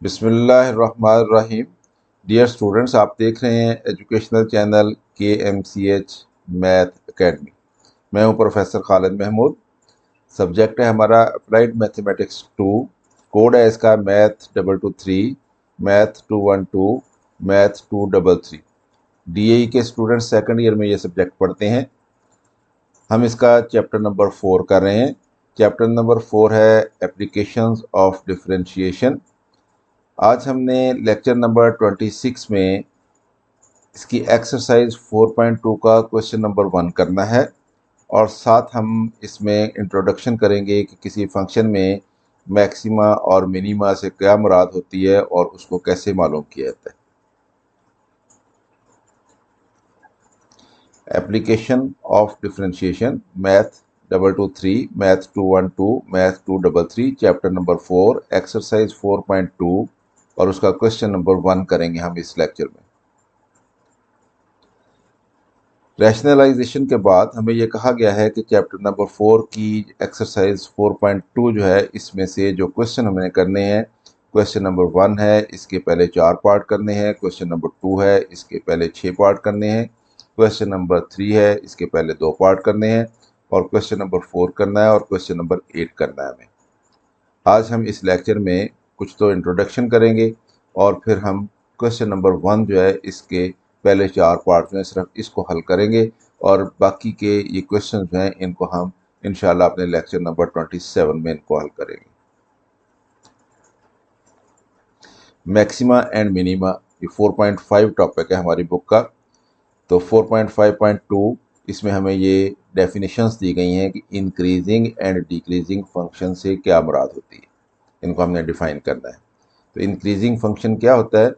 बिस्मिल्लाहिर्रहमानिर्रहीम। Dear students, आप देख रहे हैं educational channel KMCH math academy. मैं हूं प्रोफेसर खालिद महमूद। सब्जेक्ट है हमारा अप्लाइड मैथमेटिक्स 2। कोड है इसका मैथ 223, मैथ 212, मैथ 233। DAE के स्टूडेंट्स सेकंड ईयर में ये सब्जेक्ट पढ़ते हैं। हम इसका चैप्टर नंबर 4 कर रहे हैं। चैप्टर नंबर 4 है एप्लीकेशंस ऑफ डिफरेंशिएशन। आज हमने लेक्चर नंबर 26 में इसकी एक्सरसाइज 4.2 का क्वेश्चन नंबर 1 करना है और साथ हम इसमें इंट्रोडक्शन करेंगे कि किसी फंक्शन में मैक्सिमा और मिनिमा से क्या मुराद होती है और उसको कैसे मालूम किया जाता है। Application of differentiation math 223, math 212, math 233, chapter number 4, exercise 4.2 और उसका क्वेश्चन नंबर 1 करेंगे हम इस लेक्चर में। रैशनलाइजेशन के बाद हमें यह कहा गया है कि चैप्टर नंबर 4 की एक्सरसाइज 4.2 जो है, इसमें से जो क्वेश्चन हमें करने हैं, क्वेश्चन नंबर 1 है, इसके पहले 4 पार्ट करने हैं। क्वेश्चन नंबर 2 है, इसके पहले 6 पार्ट करने हैं। क्वेश्चन नंबर 3 है, इसके पहले 2 पार्ट करने हैं और क्वेश्चन नंबर 4 करना है और क्वेश्चन नंबर 8 करना है हमें। आज हम इस लेक्चर में कुछ तो इंट्रोडक्शन करेंगे और फिर हम क्वेश्चन नंबर 1 जो है, इसके पहले 4 पार्ट में सिर्फ इसको हल करेंगे और बाकी के ये क्वेश्चन जो हैं इनको हम इंशाल्लाह अपने लेक्चर नंबर 27 में इनको हल करेंगे। मैक्सिमा एंड मिनिमा ये 4.5 टॉपिक है हमारी बुक का। तो 4.5.2 इसमें हमें ये डेफिनेशंस दी गई हैं कि इंक्रीजिंग एंड डिक्रीजिंग फंक्शन से क्या मुराद होती है, इनको हमने डिफाइन करना है। तो इंक्रीजिंग फंक्शन क्या होता है?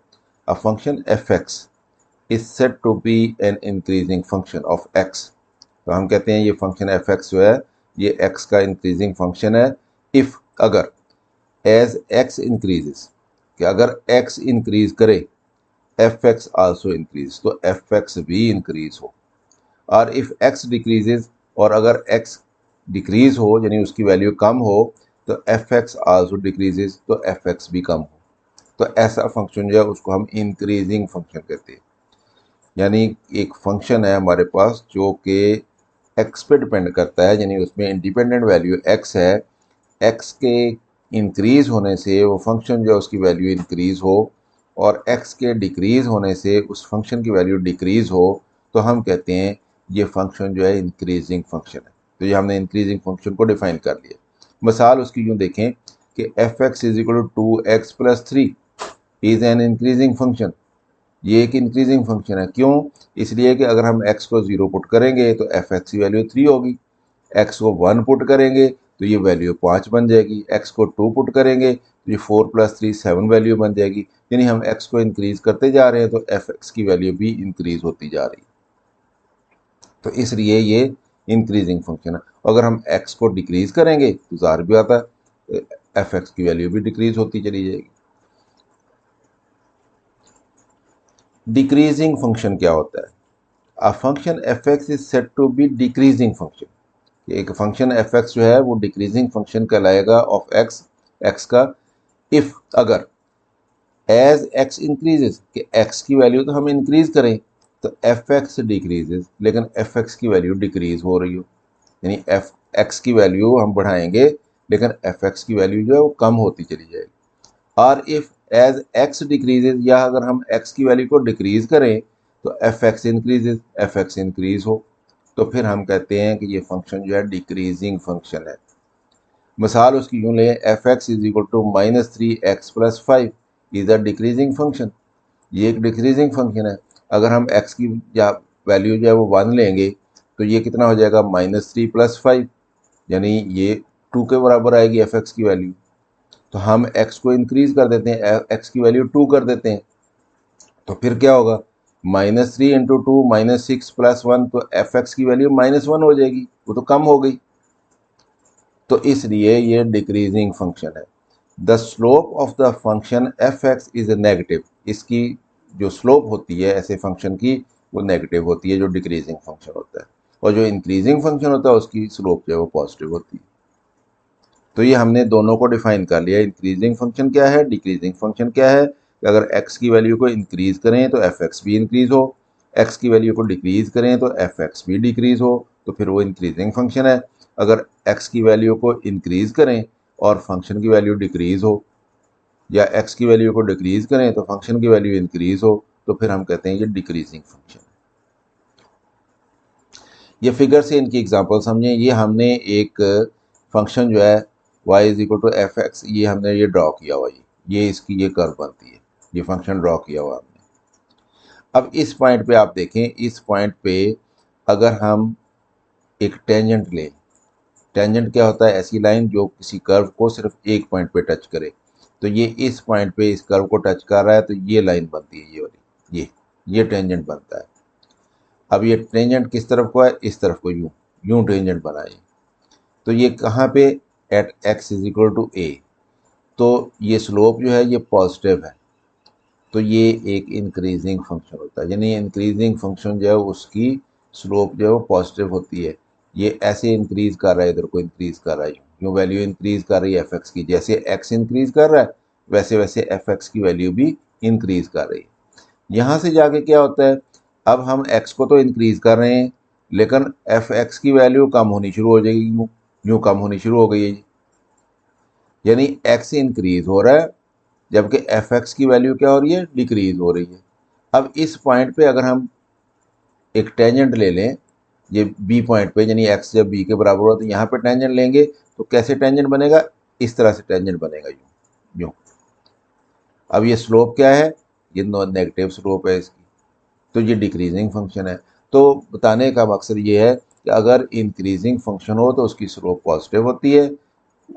A function f(x) is said to be an increasing function of x। तो हम कहते हैं ये फंक्शन f(x) जो है, ये x का इंक्रीजिंग फंक्शन है इफ, अगर, एज x इंक्रीजेस, कि अगर x इंक्रीज करे, f(x) आल्सो इंक्रीज, तो f(x) भी इंक्रीज हो। और इफ x डिक्रीजेस, और अगर x डिक्रीज हो यानी उसकी वैल्यू कम हो, तो f(x) आल्सो डिक्रीजेस, तो f(x) भी कम हो। तो ऐसा फंक्शन जो है उसको हम इंक्रीजिंग फंक्शन कहते हैं। यानी एक फंक्शन है हमारे पास जो कि x पे डिपेंड करता है, यानी उसमें इंडिपेंडेंट वैल्यू x है। x के इंक्रीज होने से वो फंक्शन जो है उसकी वैल्यू इंक्रीज हो और x के डिक्रीज होने से उस फंक्शन की वैल्यू डिक्रीज हो, तो हम कहते हैं ये फंक्शन जो है इंक्रीजिंग फंक्शन है। तो ये हमने इंक्रीजिंग फंक्शन को डिफाइन कर लिया। मिसाल उसकी यूँ देखें कि f(x) = 2x + 3 is an increasing function. ये एक इंक्रीजिंग फंक्शन है। क्यों? इसलिए कि अगर हम x को 0 पुट करेंगे तो f(x) की वैल्यू 3 होगी, x को 1 पुट करेंगे तो ये वैल्यू 5 बन जाएगी, x को 2 पुट करेंगे तो ये 4 + 3 7 वैल्यू बन जाएगी। यानी हम x को इंक्रीज करते जा रहे हैं तो f(x) की वैल्यू भी इंक्रीज होती जा रही है। तो इसलिए ये इंक्रीजिंग फंक्शन है। अगर हम x को डिक्रीज करेंगे तो ज़ाहिर भी आता है f(x) की वैल्यू भी डिक्रीज होती चली जाएगी। डिक्रीजिंग फंक्शन क्या होता है? A function f(x) is said to be decreasing function. एक फंक्शन f(x) जो है वो डिक्रीजिंग फंक्शन कहलाएगा ऑफ x, x का, इफ, अगर, एज x इंक्रीजेस, कि x की वैल्यू तो हम इंक्रीज करें तो f(x) डिक्रीजेस, लेकिन f(x) की वैल्यू डिक्रीज हो रही हो, यानी f(x) की वैल्यू हम बढ़ाएंगे लेकिन f(x) की वैल्यू जो है वो कम होती चली जाएगी। और इफ एज x डिक्रीजेज, या अगर हम x की वैल्यू को डिक्रीज करें तो f(x) इंक्रीजेज, f(x) इंक्रीज हो, तो फिर हम कहते हैं कि ये फंक्शन जो है डिक्रीजिंग फंक्शन है। मिसाल उसकी यूँ लें, f(x) = -3x + 5 is a decreasing function. ये एक डिक्रीजिंग फंक्शन है। अगर हम x की या वैल्यू जो है वो 1 लेंगे तो ये कितना हो जाएगा? -3 + 5, यानी ये 2 के बराबर आएगी f(x) की वैल्यू। तो हम x को इंक्रीज कर देते हैं, x की वैल्यू 2 कर देते हैं, तो फिर क्या होगा? -3 × 2 -6 + 1, तो f(x) की वैल्यू -1 हो जाएगी, वो तो कम हो गई। तो इसलिए ये डिक्रीजिंग फंक्शन है। The slope of the function f(x) is negative. इसकी जो स्लोप होती है ऐसे फंक्शन की वो नेगेटिव होती है, जो डिक्रीजिंग फंक्शन होता है, और जो इंक्रीजिंग फंक्शन होता है उसकी स्लोप जो है वो पॉजिटिव होती है। तो ये हमने दोनों को डिफाइन कर लिया, इंक्रीजिंग फंक्शन क्या है, डिक्रीजिंग फंक्शन क्या है। कि अगर x की वैल्यू को इंक्रीज करें तो fx भी इंक्रीज हो, x की वैल्यू को डिक्रीज करें तो fx भी डिक्रीज हो, तो फिर वो इंक्रीजिंग फंक्शन है। अगर x की वैल्यू को इंक्रीज करें और फंक्शन की वैल्यू डिक्रीज हो, या x की वैल्यू को डिक्रीज करें तो फंक्शन की वैल्यू इंक्रीज हो, तो फिर हम कहते हैं ये डिक्रीजिंग फंक्शन। ये फिगर से इनकी एग्जांपल समझें। ये हमने एक फंक्शन जो है y is equal to F X, ये हमने ये ड्रॉ किया हुआ, ये इसकी ये कर्व बनती है, ये फंक्शन ड्रॉ किया हुआ हमने। अब इस पॉइंट पे आप देखें, इस पॉइंट पे अगर हम एक टेंजेंट लें, टेंजेंट क्या होता है, ऐसी लाइन जो किसी कर्व को सिर्फ एक पॉइंट पे टच करे। तो ये इस पॉइंट पे इस कर्व को टच कर रहा है, तो ये लाइन बनती है, ये वाली, ये टेंजेंट बनता है। अब ये टेंजेंट किस तरफ को है, इस तरफ को, यूं यूं टेंजेंट बनाए। तो ये कहाँ पे, at x is equal to a. तो ये स्लोप जो है ये पॉजिटिव है, तो ये एक इंक्रीजिंग फंक्शन होता है, यानी इंक्रीजिंग फंक्शन जो है उसकी स्लोप जो है वो पॉजिटिव होती है। ये ऐसे इंक्रीज कर रहा है, इधर को इंक्रीज कर रहा है, यूँ वैल्यू इंक्रीज कर रही है एफ एक्स की, जैसे x इंक्रीज कर रहा है वैसे वैसे एफ एक्स की वैल्यू भी इंक्रीज कर रही है। यहाँ से जाके क्या होता है, अब हम x को तो इंक्रीज कर रहे हैं, लेकिन एफ एक्स की वैल्यू कम होनी शुरू हो जाएगी, यूँ यूँ कम होनी शुरू हो गई है, यानी x इंक्रीज हो रहा है जबकि एफ एक्स की वैल्यू क्या हो रही है, डिक्रीज हो रही है। अब इस पॉइंट पे अगर हम एक टेंजेंट ले लें, ये बी पॉइंट पे, यानी एक्स जब बी के बराबर हो तो यहाँ पे टेंजेंट लेंगे, तो कैसे टेंजेंट बनेगा, इस तरह से टेंजेंट बनेगा, यूँ यूँ। अब ये स्लोप क्या है, ये नेगेटिव स्लोप है इसकी, तो ये डिक्रीजिंग फंक्शन है। तो बताने का मकसद ये है कि अगर इंक्रीजिंग फंक्शन हो तो उसकी स्लोप पॉजिटिव होती है,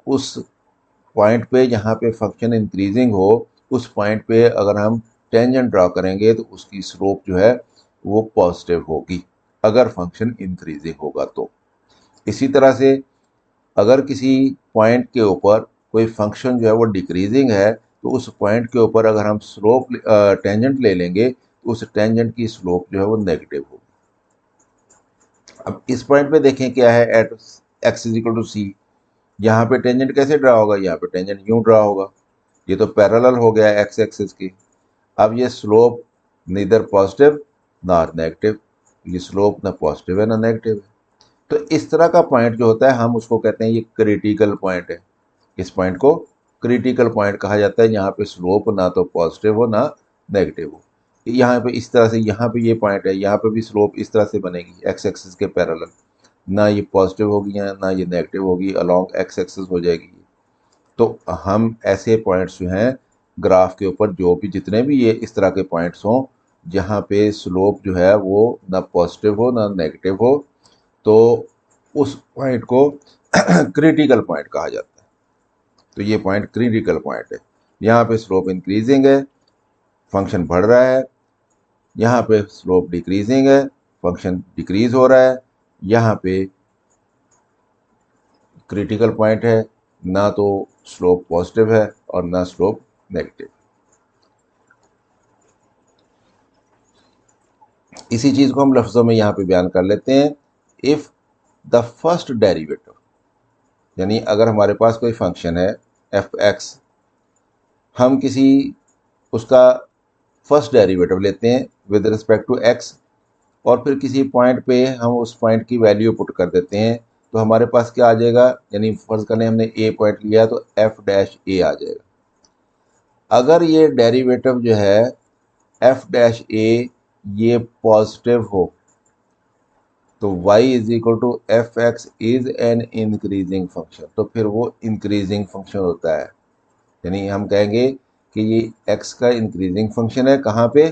उस पॉइंट पे जहाँ पे फंक्शन इंक्रीजिंग हो, उस पॉइंट पे अगर हम टेंजेंट ड्रॉ करेंगे तो उसकी स्लोप जो है वो पॉजिटिव होगी, अगर फंक्शन इंक्रीजिंग होगा तो। इसी तरह से अगर किसी पॉइंट के ऊपर कोई फंक्शन जो है वो डिक्रीजिंग है, तो उस पॉइंट के ऊपर अगर हम स्लोप टेंजेंट ले लेंगे तो उस टेंजेंट की स्लोप जो है वो नेगेटिव होगी। अब इस पॉइंट पे देखें क्या है, at x is equal to c, यहाँ पे टेंजेंट कैसे ड्रा होगा, यहाँ पे टेंजेंट यूं ड्रा होगा, ये तो पैरेलल हो गया एक्स एक्सिस की। अब ये स्लोप नीदर पॉजिटिव ना नेगेटिव, ये स्लोप ना पॉजिटिव है ना नेगेटिव है। तो इस तरह का पॉइंट जो होता है हम उसको कहते हैं ये क्रिटिकल पॉइंट है। इस पॉइंट को क्रिटिकल पॉइंट कहा जाता है, यहाँ पे स्लोप ना तो पॉजिटिव हो ना नेगेटिव हो। यहाँ पे इस तरह से, यहाँ पे ये पॉइंट है, यहाँ पे भी स्लोप इस तरह से बनेगी एक्स एक्सिस के पैरेलल, ना ये पॉजिटिव होगी ना ये नेगेटिव होगी, अलोंग एक्स एक्सिस हो जाएगी। तो हम ऐसे पॉइंट्स जो हैं ग्राफ के ऊपर, जो भी जितने भी ये इस तरह के पॉइंट्स हों जहाँ पे स्लोप जो है वो ना पॉजिटिव हो ना नेगेटिव हो, तो उस पॉइंट को क्रिटिकल पॉइंट कहा जाता है। तो ये पॉइंट क्रिटिकल पॉइंट है, यहाँ पे स्लोप इंक्रीजिंग है, फंक्शन बढ़ रहा है, यहाँ पे स्लोप डिक्रीजिंग है, फंक्शन डिक्रीज हो रहा है, यहाँ पे क्रिटिकल पॉइंट है, ना तो स्लोप पॉजिटिव है और ना स्लोप नेगेटिव। इसी चीज को हम लफ्जों में यहाँ पे बयान कर लेते हैं। इफ द फर्स्ट डेरिवेटिव, यानी अगर हमारे पास कोई फंक्शन है एफ एक्स, हम किसी उसका फर्स्ट डेरिवेटिव लेते हैं विद रिस्पेक्ट टू एक्स, और फिर किसी पॉइंट पे हम उस पॉइंट की वैल्यू पुट कर देते हैं, तो हमारे पास क्या आ जाएगा, यानी फर्ज करने हमने ए पॉइंट लिया तो एफ डैश ए आ जाएगा। अगर ये डेरिवेटिव जो है एफ डैश ए ये पॉजिटिव हो, तो y is equal to F x is an increasing function, तो फिर वो इंक्रीजिंग फंक्शन होता है। यानी हम कहेंगे कि ये x का इंक्रीजिंग फंक्शन है, कहाँ पे,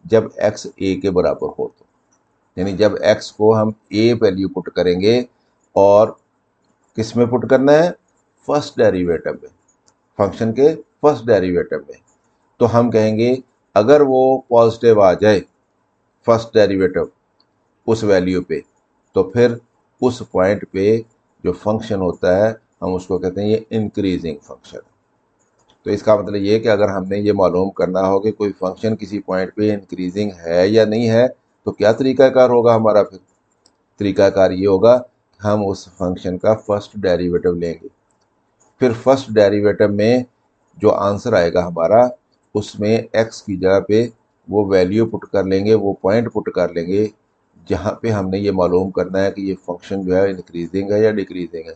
जब x a के बराबर हो, तो यानी जब x को हम a वैल्यू पुट करेंगे, और किस में पुट करना है, फर्स्ट डेरिवेटिव में, फंक्शन के फर्स्ट डेरिवेटिव में, तो हम कहेंगे अगर वो पॉजिटिव आ जाए फर्स्ट डेरिवेटिव उस वैल्यू पे, तो फिर उस पॉइंट पे जो फंक्शन होता है हम उसको कहते हैं ये इंक्रीजिंग फंक्शन। तो इसका मतलब ये है कि अगर हमने ये मालूम करना हो कि कोई फंक्शन किसी पॉइंट पे इंक्रीजिंग है या नहीं है, तो क्या तरीकाकार होगा हमारा, फिर तरीकाकार ये होगा हम उस फंक्शन का फर्स्ट डेरिवेटिव लेंगे। फिर फर्स्ट डेरिवेटिव में जो आंसर आएगा हमारा, उसमें एक्स की जगह पे वो वैल्यू पुट कर लेंगे, वो पॉइंट पुट कर लेंगे जहाँ पे हमने ये मालूम करना है कि ये फंक्शन जो है इंक्रीजिंग है या डिक्रीजिंग है।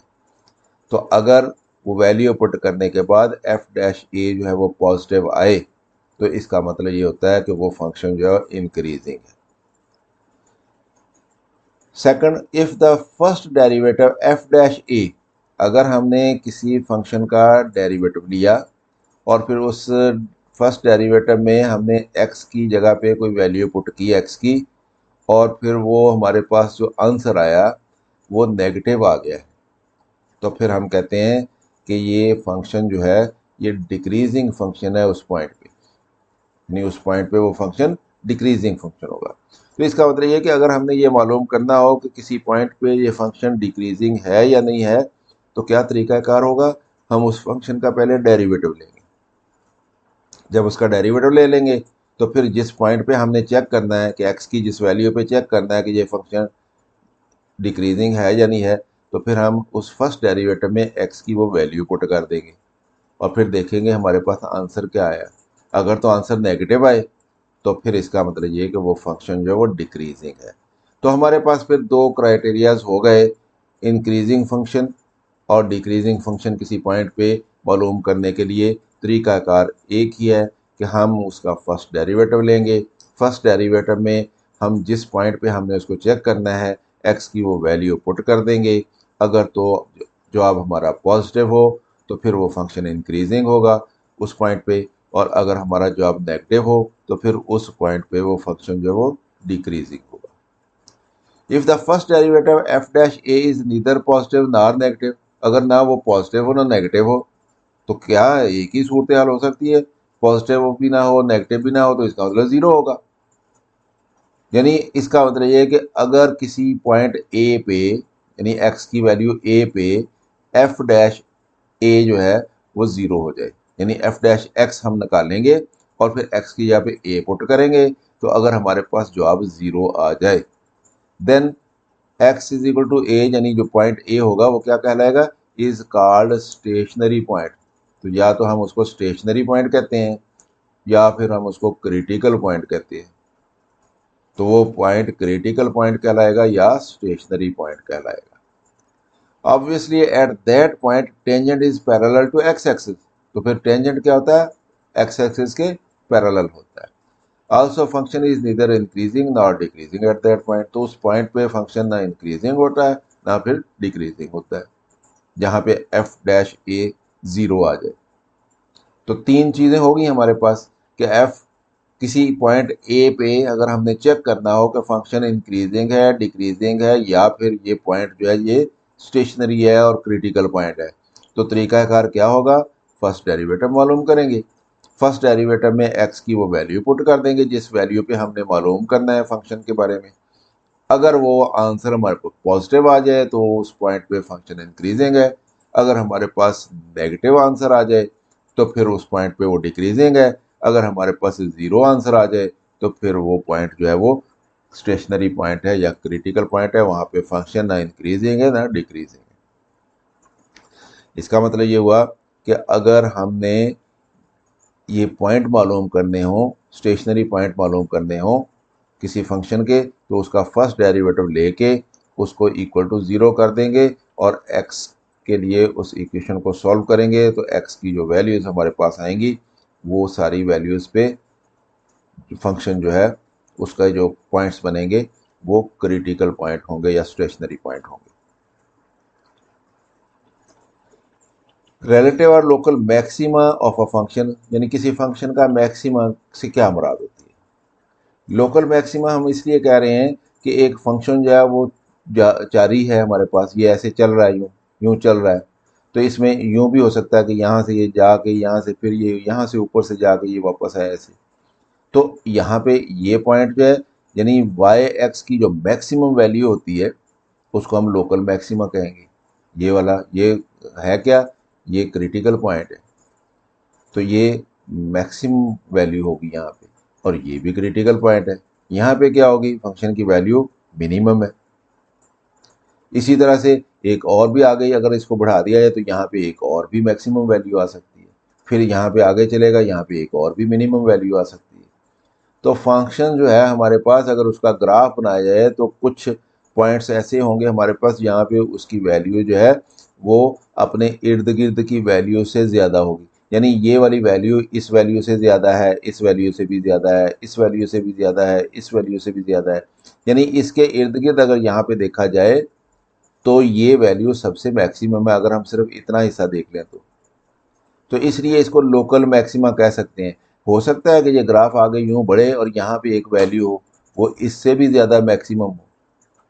तो अगर वो वैल्यू पुट करने के बाद एफ डैश ए जो है वो पॉजिटिव आए, तो इसका मतलब ये होता है कि वो फंक्शन जो है इंक्रीजिंग है। Second, if the first derivative f dash a, अगर हमने किसी फंक्शन का डेरिवेटिव लिया और फिर उस फर्स्ट डेरिवेटिव में हमने एक्स की जगह पे कोई वैल्यू पुट की एक्स की, और फिर वो हमारे पास जो आंसर आया वो नेगेटिव आ गया, तो फिर हम कहते हैं कि ये फंक्शन जो है ये डिक्रीजिंग फंक्शन है उस पॉइंट पे, यानी उस पॉइंट पे वो फंक्शन डिक्रीजिंग फंक्शन होगा। तो इसका मतलब ये है कि अगर हमने ये मालूम करना हो कि किसी पॉइंट पे ये फंक्शन डिक्रीजिंग है या नहीं है, तो क्या तरीकाकार होगा, हम उस फंक्शन का पहले डेरिवेटिव लेंगे। जब उसका डेरिवेटिव ले लेंगे तो फिर जिस पॉइंट पे हमने चेक करना है कि एक्स की जिस वैल्यू पे चेक करना है कि ये फंक्शन डिक्रीजिंग है या नहीं है, तो फिर हम उस फर्स्ट डेरिवेटिव में एक्स की वो वैल्यू पुट कर देंगे और फिर देखेंगे हमारे पास आंसर क्या आया। अगर तो आंसर नेगेटिव आए तो फिर इसका मतलब ये है कि वो फंक्शन जो है वो डिक्रीजिंग है। तो हमारे पास फिर दो क्राइटेरियाज हो गए, इंक्रीजिंग फंक्शन और डिक्रीजिंग फंक्शन किसी पॉइंट पे मालूम करने के लिए तरीकाकार एक ही है कि हम उसका फर्स्ट डेरिवेटिव लेंगे। फर्स्ट डेरिवेटिव में हम जिस पॉइंट पे हमने उसको चेक करना है एक्स की वो वैल्यू पुट कर देंगे। अगर तो जवाब हमारा पॉजिटिव हो तो फिर वो फंक्शन इंक्रीजिंग होगा उस पॉइंट पे, और अगर हमारा जवाब नेगेटिव हो तो फिर उस पॉइंट पे वो फंक्शन जो है वो डिक्रीजिंग होगा। If the first derivative f dash A is neither positive nor negative, अगर ना वो पॉजिटिव हो ना नेगेटिव हो, तो क्या एक ही सूरत हाल हो सकती है, पॉजिटिव भी ना हो नेगेटिव भी ना हो, तो इसका मतलब जीरो होगा। यानी इसका मतलब ये है कि अगर किसी पॉइंट ए पे, यानी एक्स की वैल्यू ए पे एफ डैश ए जो है वो ज़ीरो हो जाए, यानी एफ डैश एक्स हम निकालेंगे और फिर एक्स की जगह पे ए पुट करेंगे, तो अगर हमारे पास जवाब ज़ीरो आ जाए, then x is equal to a, यानी जो पॉइंट ए होगा वो क्या कहलाएगा, इज कॉल्ड स्टेशनरी पॉइंट। तो या तो हम उसको स्टेशनरी पॉइंट कहते हैं या फिर हम उसको क्रिटिकल पॉइंट कहते हैं। तो वो पॉइंट क्रिटिकल पॉइंट कहलाएगा या स्टेशनरी पॉइंट कहलाएगा। Obviously at that point tangent is parallel to X axis, तो फिर टेंजेंट क्या होता है, एक्स एक्सिस के पैरेलल होता है। Also function is neither increasing nor decreasing eight that point, तो उस पॉइंट पे फंक्शन ना इंक्रीजिंग होता है ना फिर डिक्रीजिंग होता है, जहाँ पे एफ डैश ए ज़ीरो आ जाए। तो तीन चीज़ें हो गई हमारे पास कि एफ किसी पॉइंट ए पे अगर हमने चेक करना हो कि फंक्शन इंक्रीजिंग है डिक्रीजिंग है या फिर ये पॉइंट जो है ये स्टेशनरी है और क्रिटिकल पॉइंट है, तो तरीकाकार क्या होगा, फर्स्ट डेरिवेटिव मालूम करेंगे। फर्स्ट डेरिवेटिव में एक्स की वो वैल्यू पुट कर देंगे जिस वैल्यू पे हमने मालूम करना है फंक्शन के बारे में। अगर वो आंसर हमारे पास पॉजिटिव आ जाए तो उस पॉइंट पे फंक्शन इंक्रीजिंग है, अगर हमारे पास नेगेटिव आंसर आ जाए तो फिर उस पॉइंट पे वो डिक्रीजिंग है, अगर हमारे पास ज़ीरो आंसर आ जाए तो फिर वो पॉइंट जो है वो स्टेशनरी पॉइंट है या क्रिटिकल पॉइंट है, वहाँ पे फंक्शन ना इंक्रीजिंग है ना डिक्रीजिंग है। इसका मतलब ये हुआ कि अगर हमने ये पॉइंट मालूम करने हो, स्टेशनरी पॉइंट मालूम करने हो किसी फंक्शन के, तो उसका फर्स्ट डेरिवेटिव लेके उसको इक्वल टू ज़ीरो कर देंगे और एक्स के लिए उस इक्वेशन को सॉल्व करेंगे, तो एक्स की जो वैल्यूज़ हमारे पास आएंगी वो सारी वैल्यूज़ पे फंक्शन जो है उसका जो पॉइंट्स बनेंगे वो क्रिटिकल पॉइंट होंगे या स्टेशनरी पॉइंट होंगे। Relative or local maxima of a function, यानी किसी फंक्शन का मैक्सिमा से क्या मुराद होती है। लोकल मैक्सिमा हम इसलिए कह रहे हैं कि एक फंक्शन जो है वो जारी है हमारे पास, ये ऐसे चल रहा है, यूँ यूँ चल रहा है, तो इसमें यूँ भी हो सकता है कि यहाँ से ये जाके यहाँ से फिर ये यहाँ से ऊपर से जाके ये वापस आए ऐसे। तो यहाँ पे ये पॉइंट जो है, यानी वाई एक्स की जो मैक्सिमम वैल्यू होती है उसको हम लोकल मैक्सिमा कहेंगे। ये वाला ये है क्या, ये क्रिटिकल पॉइंट है, तो ये मैक्सिमम वैल्यू होगी यहाँ पे, और ये भी क्रिटिकल पॉइंट है। यहाँ पे क्या होगी, फंक्शन की वैल्यू मिनिमम है। इसी तरह से एक और भी आ गई, अगर इसको बढ़ा दिया जाए तो यहाँ पे एक और भी मैक्सिमम वैल्यू आ सकती है, फिर यहाँ पे आगे चलेगा, यहाँ पे एक और भी मिनिमम वैल्यू आ सकती है। तो फंक्शन जो है हमारे पास, अगर उसका ग्राफ बनाया जाए तो कुछ पॉइंट्स ऐसे होंगे हमारे पास जहाँ पे उसकी वैल्यू जो है वो अपने इर्द गिर्द की वैल्यू से ज़्यादा होगी। यानी ये वाली वैल्यू इस वैल्यू से ज़्यादा है, इस वैल्यू से भी ज़्यादा है, इस वैल्यू से भी ज़्यादा है, इस वैल्यू से भी ज़्यादा है। यानी इसके इर्द गिर्द अगर यहाँ पे देखा जाए तो ये वैल्यू सबसे मैक्सिमम है, अगर हम सिर्फ इतना हिस्सा देख लें तो इसलिए इसको लोकल मैक्सिमा कह सकते हैं। हो सकता है कि ये ग्राफ आगे यूं बढ़े और यहाँ पे एक वैल्यू हो वो इससे भी ज़्यादा मैक्सिमम हो,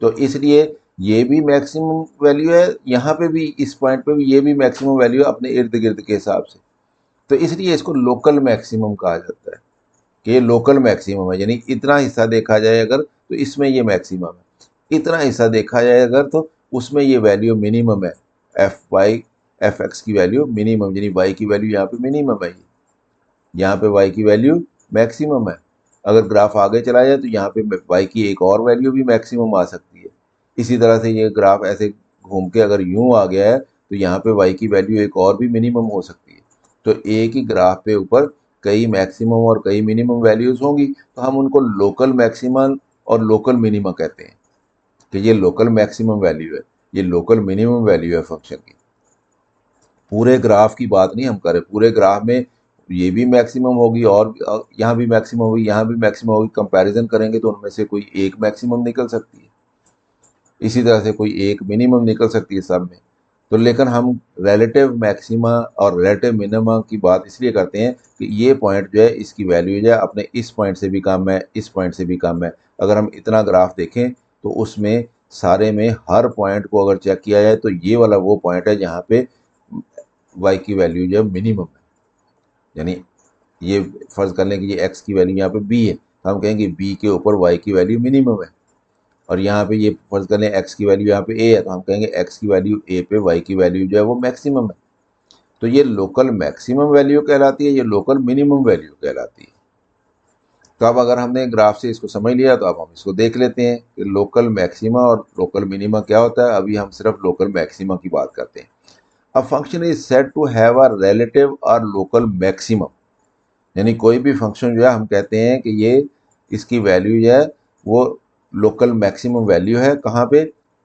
तो इसलिए ये भी मैक्सिमम वैल्यू है, यहाँ पे भी इस पॉइंट पे भी ये भी मैक्सिमम वैल्यू है अपने इर्द गिर्द के हिसाब से। तो इसलिए इसको लोकल मैक्सिमम कहा जाता है कि ये लोकल मैक्सिमम है। यानी इतना हिस्सा देखा जाए अगर तो इसमें ये मैक्सिमम है, इतना हिस्सा देखा जाए अगर तो उसमें ये वैल्यू मिनिमम है। एफ वाई एफ एक्स की वैल्यू मिनिमम, यानी वाई की वैल्यू यहाँ पे मिनिमम है, यहाँ पे वाई की वैल्यू मैक्सिमम है। अगर ग्राफ आगे चला जाए तो यहाँ पे वाई की एक और वैल्यू भी मैक्सिमम आ सकती है। इसी तरह से ये ग्राफ ऐसे घूम के अगर यूं आ गया है तो यहाँ पे वाई की वैल्यू एक और भी मिनिमम हो सकती है। तो एक ही ग्राफ पे ऊपर कई मैक्सिमम और कई मिनिमम वैल्यूज होंगी, तो हम उनको लोकल मैक्सिमम और लोकल मिनिमम कहते हैं कि ये लोकल मैक्सिमम वैल्यू है, ये लोकल मिनिमम वैल्यू है फंक्शन की। पूरे ग्राफ की बात नहीं हम कर रहे, पूरे ग्राफ में ये भी मैक्सिमम होगी और यहाँ भी मैक्सिमम होगी, यहाँ भी मैक्सिमम होगी, कंपैरिजन करेंगे तो उनमें से कोई एक मैक्सिमम निकल सकती है, इसी तरह से कोई एक मिनिमम निकल सकती है सब में। तो लेकिन हम रिलेटिव मैक्सिमा और रिलेटिव मिनिमा की बात इसलिए करते हैं कि ये पॉइंट जो है इसकी वैल्यू जो है अपने इस पॉइंट से भी कम है, इस पॉइंट से भी कम है। अगर हम इतना ग्राफ देखें तो उसमें सारे में हर पॉइंट को अगर चेक किया जाए तो ये वाला वो पॉइंट है जहाँ पे वाई की वैल्यू जो है मिनिमम है। यानी ये फर्ज कर लें कि ये एक्स की वैल्यू यहाँ पे बी है, तो हम कहेंगे बी के ऊपर वाई की वैल्यू मिनिमम है। और यहाँ पे ये फर्ज कर लें एक्स की वैल्यू यहाँ पे ए है, तो हम कहेंगे एक्स की वैल्यू ए पे वाई की वैल्यू जो है वो मैक्सिमम है। तो ये लोकल मैक्सिमम वैल्यू कहलाती है, ये लोकल मिनिमम वैल्यू कहलाती है। तो अब अगर हमने ग्राफ से इसको समझ लिया तो अब हम इसको देख लेते हैं कि लोकल मैक्सिमा और लोकल मिनिमा क्या होता है। अभी हम सिर्फ लोकल मैक्सिमा की बात करते हैं। A function is said to have a relative or local maximum, यानी कोई भी फंक्शन जो है हम कहते हैं कि ये इसकी वैल्यू जो है वो लोकल मैक्सिमम वैल्यू है। कहाँ पे?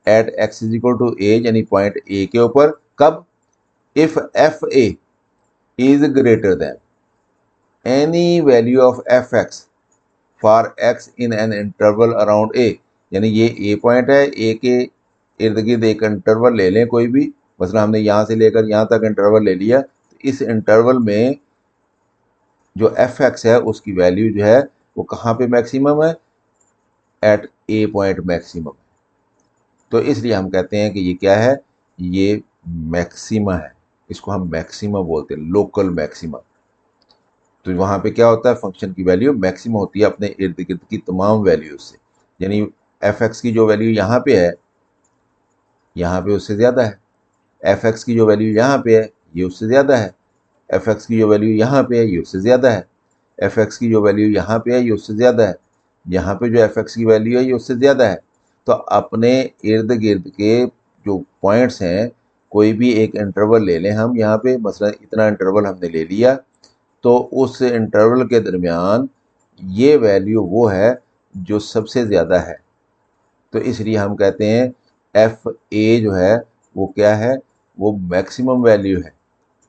At x is equal to a, यानी पॉइंट ए के ऊपर। कब? If F A is greater than any value of F x for x in an interval around a. यानी ये ए पॉइंट है, ए के इर्द गिर्द एक इंटरवल ले लें कोई भी, मतलब हमने यहाँ से लेकर यहाँ तक इंटरवल ले लिया, तो इस इंटरवल में जो एफ एक्स है उसकी वैल्यू जो है वो कहाँ पे मैक्सिमम है? एट ए पॉइंट मैक्सिमम। तो इसलिए हम कहते हैं कि ये क्या है? ये मैक्सिमा है, इसको हम मैक्सिमा बोलते हैं, लोकल मैक्सिमा। तो वहाँ पे क्या होता है? फंक्शन की वैल्यू मैक्सिमम होती है अपने इर्द गिर्द की तमाम वैल्यूज से। यानी एफ एक्स की जो वैल्यू यहाँ पे है, यहाँ पे उससे ज़्यादा है। एफ एक्स की जो वैल्यू यहाँ पे है ये उससे ज़्यादा है। एफ एक्स की जो वैल्यू यहाँ पे है ये उससे ज़्यादा है। एफ एक्स की जो वैल्यू यहाँ पे है ये उससे ज़्यादा है। यहाँ पे जो एफ एक्स की वैल्यू है ये उससे ज़्यादा है। तो अपने इर्द गिर्द के जो पॉइंट्स हैं, कोई भी एक इंटरवल ले लें हम, यहाँ पे मसलन इतना इंटरवल हमने ले लिया, तो उस इंटरवल के दरमियान ये वैल्यू वो है जो सबसे ज़्यादा है। तो इसलिए हम कहते हैं एफ ए जो है वो क्या है? वो मैक्सिमम वैल्यू है,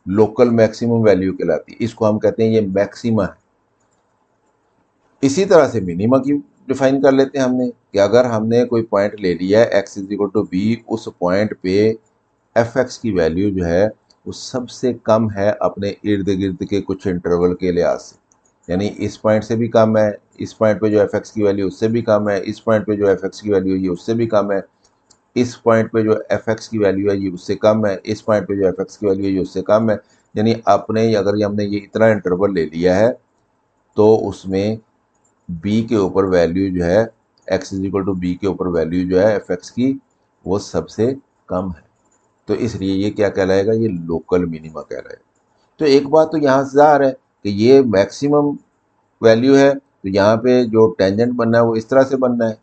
लोकल मैक्सिमम वैल्यू कहलाती है, इसको हम कहते हैं ये मैक्सिमा है। इसी तरह से मिनिमा की डिफाइन कर लेते हैं हमने कि अगर हमने कोई पॉइंट ले लिया है X is equal to B, उस पॉइंट पे एफ एक्स की वैल्यू जो है वो सबसे कम है अपने इर्द गिर्द के कुछ इंटरवल के लिहाज से। यानी इस पॉइंट से भी कम है, इस पॉइंट पे जो एफ एक्स की वैल्यू उससे भी कम है, इस पॉइंट पे जो एफ एक्स की वैल्यू है ये उससे भी कम है, इस पॉइंट पे जो एफ एक्स की वैल्यू है ये उससे कम है, इस पॉइंट पे जो एफ एक्स की वैल्यू है ये उससे कम है। यानी अपने अगर हमने ये इतना इंटरवल ले लिया है तो उसमें बी के ऊपर वैल्यू जो है X is equal to B के ऊपर वैल्यू जो है एफ एक्स की वो सबसे कम है। तो इसलिए ये क्या कहलाएगा? ये लोकल मिनिमा कहलाएगा। तो एक बात तो यहाँ से ज़ाहिर है कि ये मैक्सिमम वैल्यू है, तो यहाँ पे जो टेंजेंट बनना है वो इस तरह से बनना है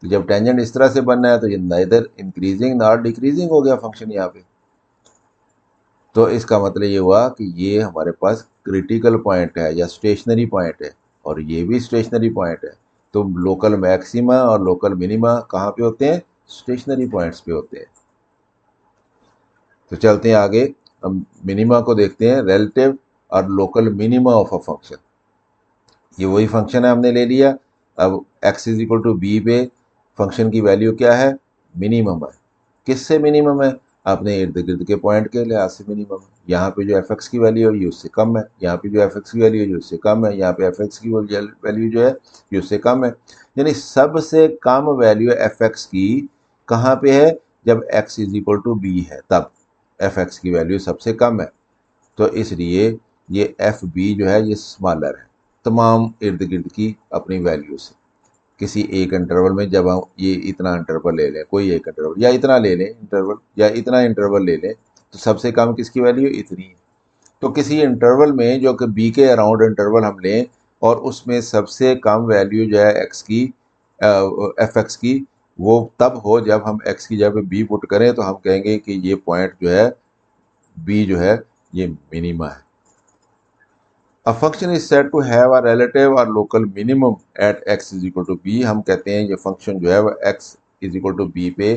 तो जब टेंजेंट इस तरह से बनना है तो ये नाइदर इंक्रीजिंग नॉट डिक्रीजिंग हो गया फंक्शन यहाँ पे। तो इसका मतलब ये हुआ कि ये हमारे पास क्रिटिकल पॉइंट है या स्टेशनरी पॉइंट है, और ये भी स्टेशनरी पॉइंट है। तो लोकल मैक्सिमा और लोकल मिनिमा कहाँ पे होते हैं? स्टेशनरी पॉइंट्स पे होते हैं। तो चलते हैं आगे, हम मिनिमा को देखते हैं, relative or local minima of a function. ये वही फंक्शन है, हमने ले लिया। अब x is equal to B पे फंक्शन की वैल्यू क्या है? मिनिमम है। किससे मिनिमम है? अपने इर्द गिर्द के पॉइंट के लिहाज से मिनिमम है। यहाँ पे जो एफ एक्स की वैल्यू है ये उससे कम है, यहाँ पे जो एफ एक्स की वैल्यू है ये उससे कम है, यहाँ पे एफ एक्स की वैल्यू जो है ये उससे कम है। यानी सबसे कम वैल्यू एफ एक्स की कहाँ पे है? जब x is equal to B है तब एफ एक्स की वैल्यू सबसे कम है। तो इसलिए ये एफ बी जो है ये स्मॉलर है तमाम इर्द गिर्द की अपनी वैल्यू से। किसी एक इंटरवल में जब हम ये इतना इंटरवल ले लें, कोई एक इंटरवल या इतना ले लें इंटरवल, या इतना इंटरवल ले लें, तो सबसे कम किसकी वैल्यू इतनी है। तो किसी इंटरवल में जो कि बी के अराउंड इंटरवल हम लें और उसमें सबसे कम वैल्यू जो है एक्स की, एफ एक्स की, वो तब हो जब हम एक्स की जगह पे बी पुट करें, तो हम कहेंगे कि ये पॉइंट जो है बी जो है ये मिनिमा है। A function is said to have a relative or local minimum at x is equal to b। हम कहते हैं ये फंक्शन जो है वो x is equal to b पे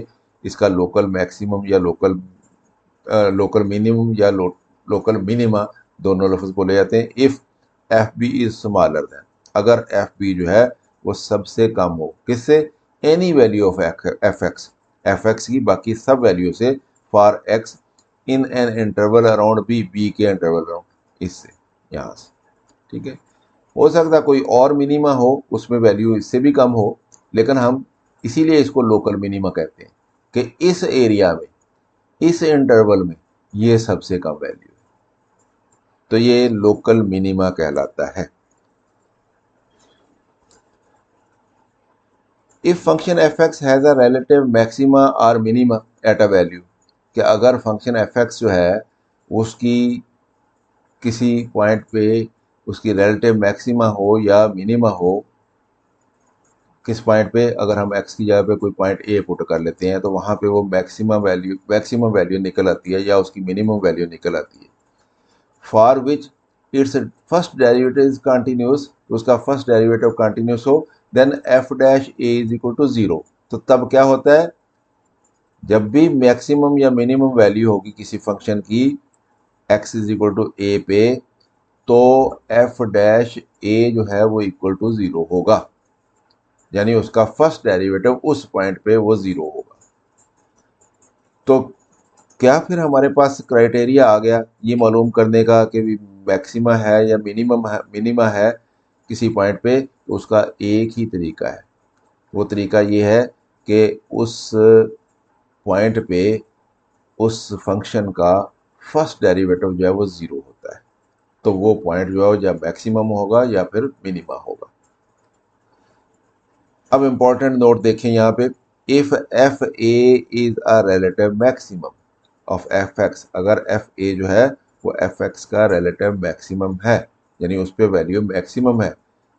इसका लोकल मैक्सिमम या लोकल मिनिमम या लोकल मिनिमा दोनों लफ्ज बोले जाते हैं। If F B is smaller than, अगर एफ बी जो है वो सबसे कम हो किससे? Any value of F X की बाकी सब वैल्यू से, for x in an interval around B, B के इंटरवल अराउंड, इससे, यहाँ से। ठीक है, हो सकता है कोई और मिनिमा हो उसमें वैल्यू इससे भी कम हो, लेकिन हम इसीलिए इसको लोकल मिनिमा कहते हैं कि इस एरिया में, इस इंटरवल में ये सबसे कम वैल्यू है, तो ये लोकल मिनिमा कहलाता है। If function F x has a relative maxima और मिनिमा एट अ वैल्यू, कि अगर फंक्शन एफ एक्स जो है उसकी किसी पॉइंट पे उसकी रिलेटिव मैक्सिमा हो या मिनिमा हो, किस पॉइंट पे, अगर हम x की जगह पे कोई पॉइंट ए पुट कर लेते हैं तो वहां पे वो मैक्सिमम वैल्यू निकल आती है या उसकी मिनिमम वैल्यू निकल आती है। For which its first derivative is continuous, उसका फर्स्ट डेरिवेटिव कंटिन्यूस हो, then F dash A is equal to zero. तो तब क्या होता है? जब भी मैक्सिमम या मिनिमम वैल्यू होगी किसी फंक्शन की x इज इक्वल टू ए पे, तो एफ डैश ए जो है वो इक्वल टू जीरो होगा, यानी उसका फर्स्ट डेरिवेटिव उस पॉइंट पे वो जीरो होगा। तो क्या फिर हमारे पास क्राइटेरिया आ गया ये मालूम करने का कि मैक्सिमा है या मिनिमा है किसी पॉइंट पे? तो उसका एक ही तरीका है, वो तरीका ये है कि उस पॉइंट पे उस फंक्शन का फर्स्ट डेरिवेटिव जो है वो ज़ीरो होता है। तो वो पॉइंट जो है वो या मैक्सिमम होगा या फिर मिनिमा होगा। अब इम्पॉर्टेंट नोट देखें यहाँ पे, if F A is a relative maximum of F X, अगर एफ ए जो है वो एफ एक्स का रिलेटिव मैक्सिमम है, यानी उस पर वैल्यू मैक्सिमम है,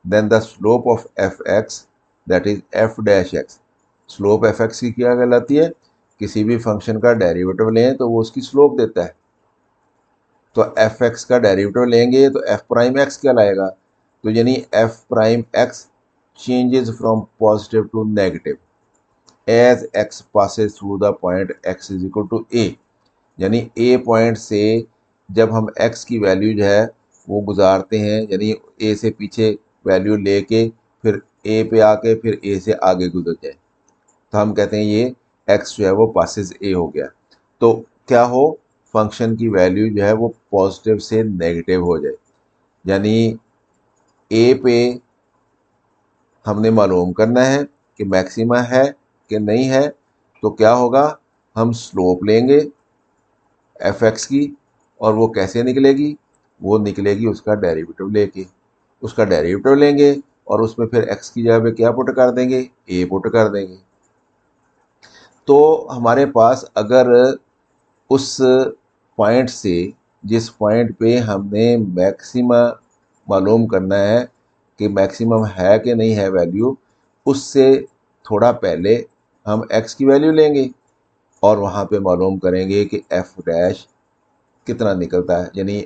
then the slope of F X that is F dash X. Slope F X की क्या कहलाती है? किसी भी फंक्शन का डेरिवेटिव लें तो वो उसकी स्लोप देता है। तो एफ एक्स का डेरिवेटिव लेंगे तो एफ प्राइम एक्स क्या लाएगा? तो यानी F prime x changes from positive to negative as x passes through the point x is equal to a। यानी a पॉइंट से जब हम x की वैल्यू जो है वो गुजारते हैं, यानी a से पीछे वैल्यू लेके फिर a पे आके फिर a से आगे गुजर जाए, तो हम कहते हैं ये x जो है वो पासेस a हो गया। तो क्या हो? फंक्शन की वैल्यू जो है वो पॉजिटिव से नेगेटिव हो जाए, यानी a पे हमने मालूम करना है कि मैक्सिमा है कि नहीं है। तो क्या होगा? हम स्लोप लेंगे एफ एक्स की, और वो कैसे निकलेगी? वो निकलेगी उसका डेरिवेटिव लेके, उसका डेरिवेटिव लेंगे और उसमें फिर एक्स की जगह पे क्या पुट कर देंगे? ए पुट कर देंगे। तो हमारे पास अगर उस पॉइंट से, जिस पॉइंट पे हमने मैक्सिमा मालूम करना है कि मैक्सिमम है कि नहीं है वैल्यू, उससे थोड़ा पहले हम x की वैल्यू लेंगे और वहाँ पे मालूम करेंगे कि f डैश कितना निकलता है, यानी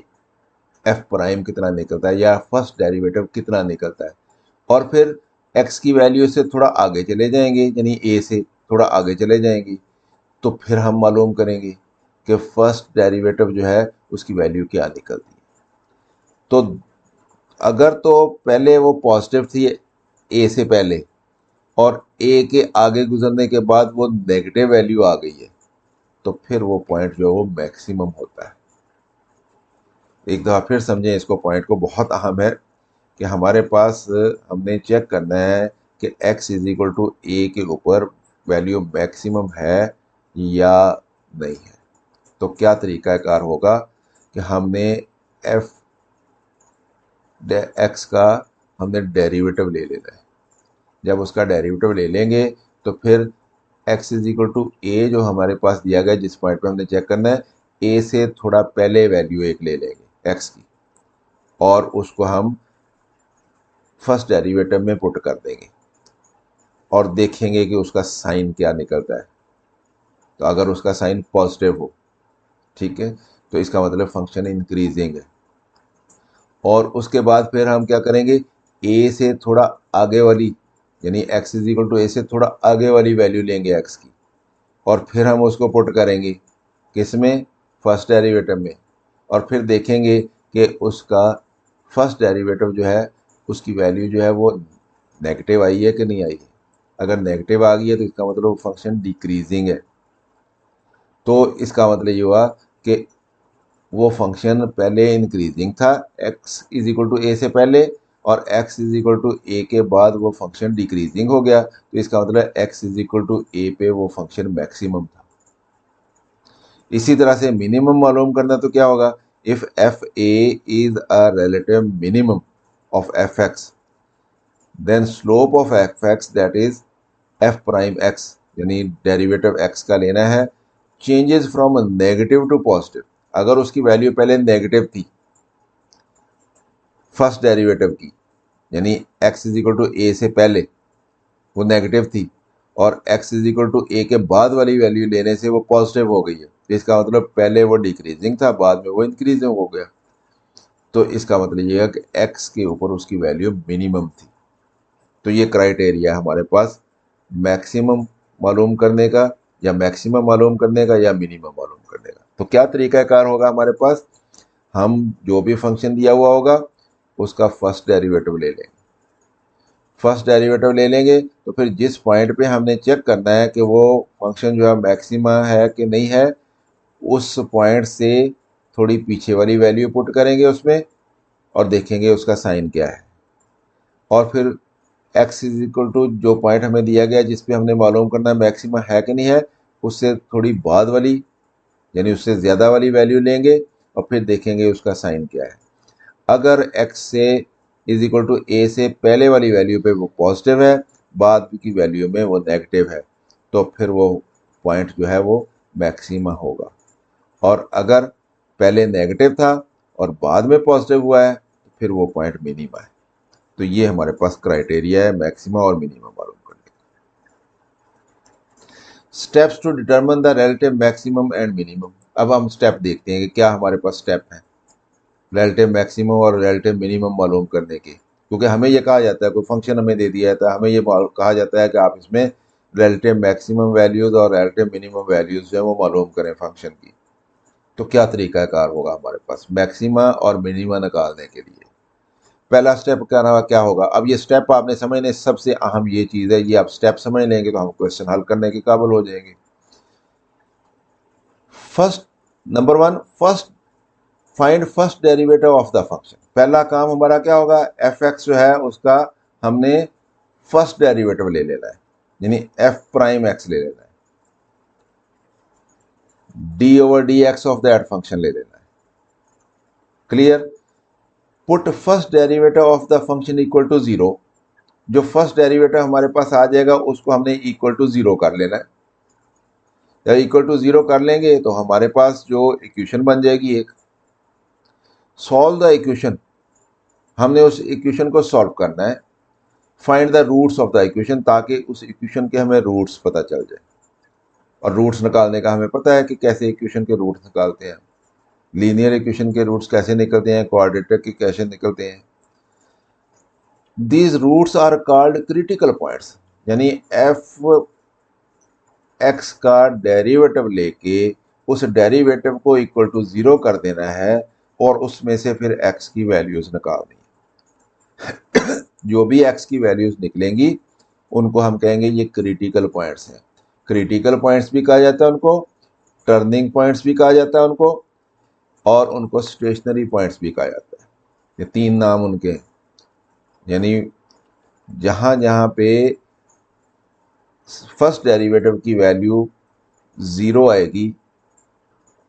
f प्राइम कितना निकलता है या फर्स्ट डेरिवेटिव कितना निकलता है। और फिर x की वैल्यू से थोड़ा आगे चले जाएंगे, यानी a से थोड़ा आगे चले जाएंगे, तो फिर हम मालूम करेंगे कि फर्स्ट डेरिवेटिव जो है उसकी वैल्यू क्या निकलती है। तो अगर तो पहले वो पॉजिटिव थी a से पहले और a के आगे गुजरने के बाद वो नेगेटिव वैल्यू आ गई है, तो फिर वो पॉइंट जो है वो मैक्सिमम होता है। एक दफ़ा फिर समझें इसको, पॉइंट को, बहुत अहम है कि हमारे पास हमने चेक करना है कि x is equal to A के ऊपर वैल्यू मैक्सिमम है या नहीं है। तो क्या तरीक़ाकार होगा कि हमने f x का हमने डेरिवेटिव ले लेना है। जब उसका डेरिवेटिव ले लेंगे तो फिर x इज इक्वल टू ए जो हमारे पास दिया गया, जिस पॉइंट पे हमने चेक करना है, a से थोड़ा पहले वैल्यू एक ले लेंगे x की और उसको हम फर्स्ट डेरिवेटिव में पुट कर देंगे और देखेंगे कि उसका साइन क्या निकलता है। तो अगर उसका साइन पॉजिटिव हो, ठीक है, तो इसका मतलब फंक्शन इंक्रीजिंग है। और उसके बाद फिर हम क्या करेंगे, a से थोड़ा आगे वाली, यानी x is equal to a से थोड़ा आगे वाली वैल्यू लेंगे x की और फिर हम उसको पुट करेंगे किस में, फर्स्ट डेरिवेटिव में, और फिर देखेंगे कि उसका फर्स्ट डेरिवेटिव जो है उसकी वैल्यू जो है वो नेगेटिव आई है कि नहीं आई है। अगर नेगेटिव आ गई है तो इसका मतलब फंक्शन डिक्रीजिंग है। तो इसका मतलब ये हुआ कि वो फंक्शन पहले इंक्रीजिंग था x is equal to a से पहले, और x is equal to A के बाद वो फंक्शन डिक्रीजिंग हो गया। तो इसका मतलब x इज इक्वल टू ए पे वो फंक्शन मैक्सिमम था। इसी तरह से मिनिमम मालूम करना तो क्या होगा, if F A is a relative minimum of F X, then slope of F X that is F prime X, यानी डेरिवेटिव एक्स का लेना है, changes from negative to positive. अगर उसकी वैल्यू पहले नेगेटिव थी फर्स्ट डेरिवेटिव की, यानी x is equal to a से पहले वो नेगेटिव थी और x is equal to A के बाद वाली वैल्यू लेने से वो पॉजिटिव हो गई है, तो इसका मतलब पहले वो डिक्रीजिंग था, बाद में वो इंक्रीजिंग हो गया। तो इसका मतलब ये है कि x के ऊपर उसकी वैल्यू मिनिमम थी। तो ये क्राइटेरिया हमारे पास मैक्सिमम मालूम करने का, या मैक्सिमम मालूम करने का, या मिनिमम मालूम करने का। तो क्या तरीकाकार होगा हमारे पास, हम जो भी फंक्शन दिया हुआ होगा उसका फर्स्ट डेरिवेटिव ले लेंगे। फर्स्ट डेरिवेटिव ले लेंगे तो फिर जिस पॉइंट पे हमने चेक करना है कि वो फंक्शन जो है मैक्सिमा है कि नहीं है, उस पॉइंट से थोड़ी पीछे वाली वैल्यू पुट करेंगे उसमें और देखेंगे उसका साइन क्या है। और फिर x इज इक्वल टू जो पॉइंट हमें दिया गया जिस पे हमने मालूम करना है मैक्सिमा है कि नहीं है, उससे थोड़ी बाद वाली, यानी उससे ज़्यादा वाली वैल्यू लेंगे और फिर देखेंगे उसका साइन क्या है। अगर x से इज इक्वल टू ए से पहले वाली वैल्यू पे वो पॉजिटिव है, बाद की वैल्यू में वो नेगेटिव है, तो फिर वो पॉइंट जो है वो मैक्सिमा होगा। और अगर पहले नेगेटिव था और बाद में पॉजिटिव हुआ है तो फिर वो पॉइंट मिनिमा है। तो ये हमारे पास क्राइटेरिया है मैक्सिमा और मिनिमा मालूम करने का। Steps to determine the relative maximum and minimum. अब हम स्टेप देखते हैं कि क्या हमारे पास स्टेप है रिलेटिव मैक्सिमम और रिलेटिव मिनिमम मालूम करने के। क्योंकि हमें ये कहा जाता है, कोई फंक्शन हमें दे दिया जाता है, हमें ये कहा जाता है कि आप इसमें रिलेटिव मैक्सिमम वैल्यूज़ और रिलेटिव मिनिमम वैल्यूज़ जो है वो मालूम करें फंक्शन की। तो क्या तरीकाकार होगा हमारे पास मैक्सिमा और मिनिमा निकालने के लिए। पहला स्टेप क्या होगा, अब ये स्टेप आपने समझने, सबसे अहम ये चीज़ है, ये आप स्टेप समझ लेंगे तो हम क्वेश्चन हल करने के काबिल हो जाएंगे। First, number one, find first derivative of the function. पहला काम हमारा क्या होगा, एफ एक्स जो है उसका हमने फर्स्ट डेरिवेटिव ले लेना है, यानी एफ प्राइम एक्स ले लेना है, D over D x of that function ले लेना है। Clear. Put first derivative of the function equal to zero. जो फर्स्ट डेरिवेटिव हमारे पास आ जाएगा उसको हमने इक्वल टू जीरो कर लेना है। जब इक्वल टू जीरो कर लेंगे तो हमारे पास जो इक्वेशन बन जाएगी एक, सॉल्व द इक्वेशन, हमने उस इक्वेशन को सॉल्व करना है। Find the roots of the equation, ताकि उस इक्वेशन के हमें रूट्स पता चल जाए। और रूट्स निकालने का हमें पता है कि कैसे इक्वेशन के रूट्स निकालते हैं, लीनियर इक्वेशन के रूट्स कैसे निकलते हैं, क्वाड्रेटिक के कैसे निकलते हैं। These roots are called critical points, यानी एफ एक्स का डेरिवेटिव लेके उस डेरिवेटिव को इक्वल टू 0 कर देना है और उसमें से फिर एक्स की वैल्यूज निकालनी है। जो भी एक्स की वैल्यूज निकलेंगी उनको हम कहेंगे ये क्रिटिकल पॉइंट्स हैं। क्रिटिकल पॉइंट्स भी कहा जाता है उनको, टर्निंग पॉइंट्स भी कहा जाता है उनको, और उनको स्टेशनरी पॉइंट्स भी कहा जाता है। ये तीन नाम उनके हैं। यानी जहां जहां पे फर्स्ट डेरिवेटिव की वैल्यू 0 आएगी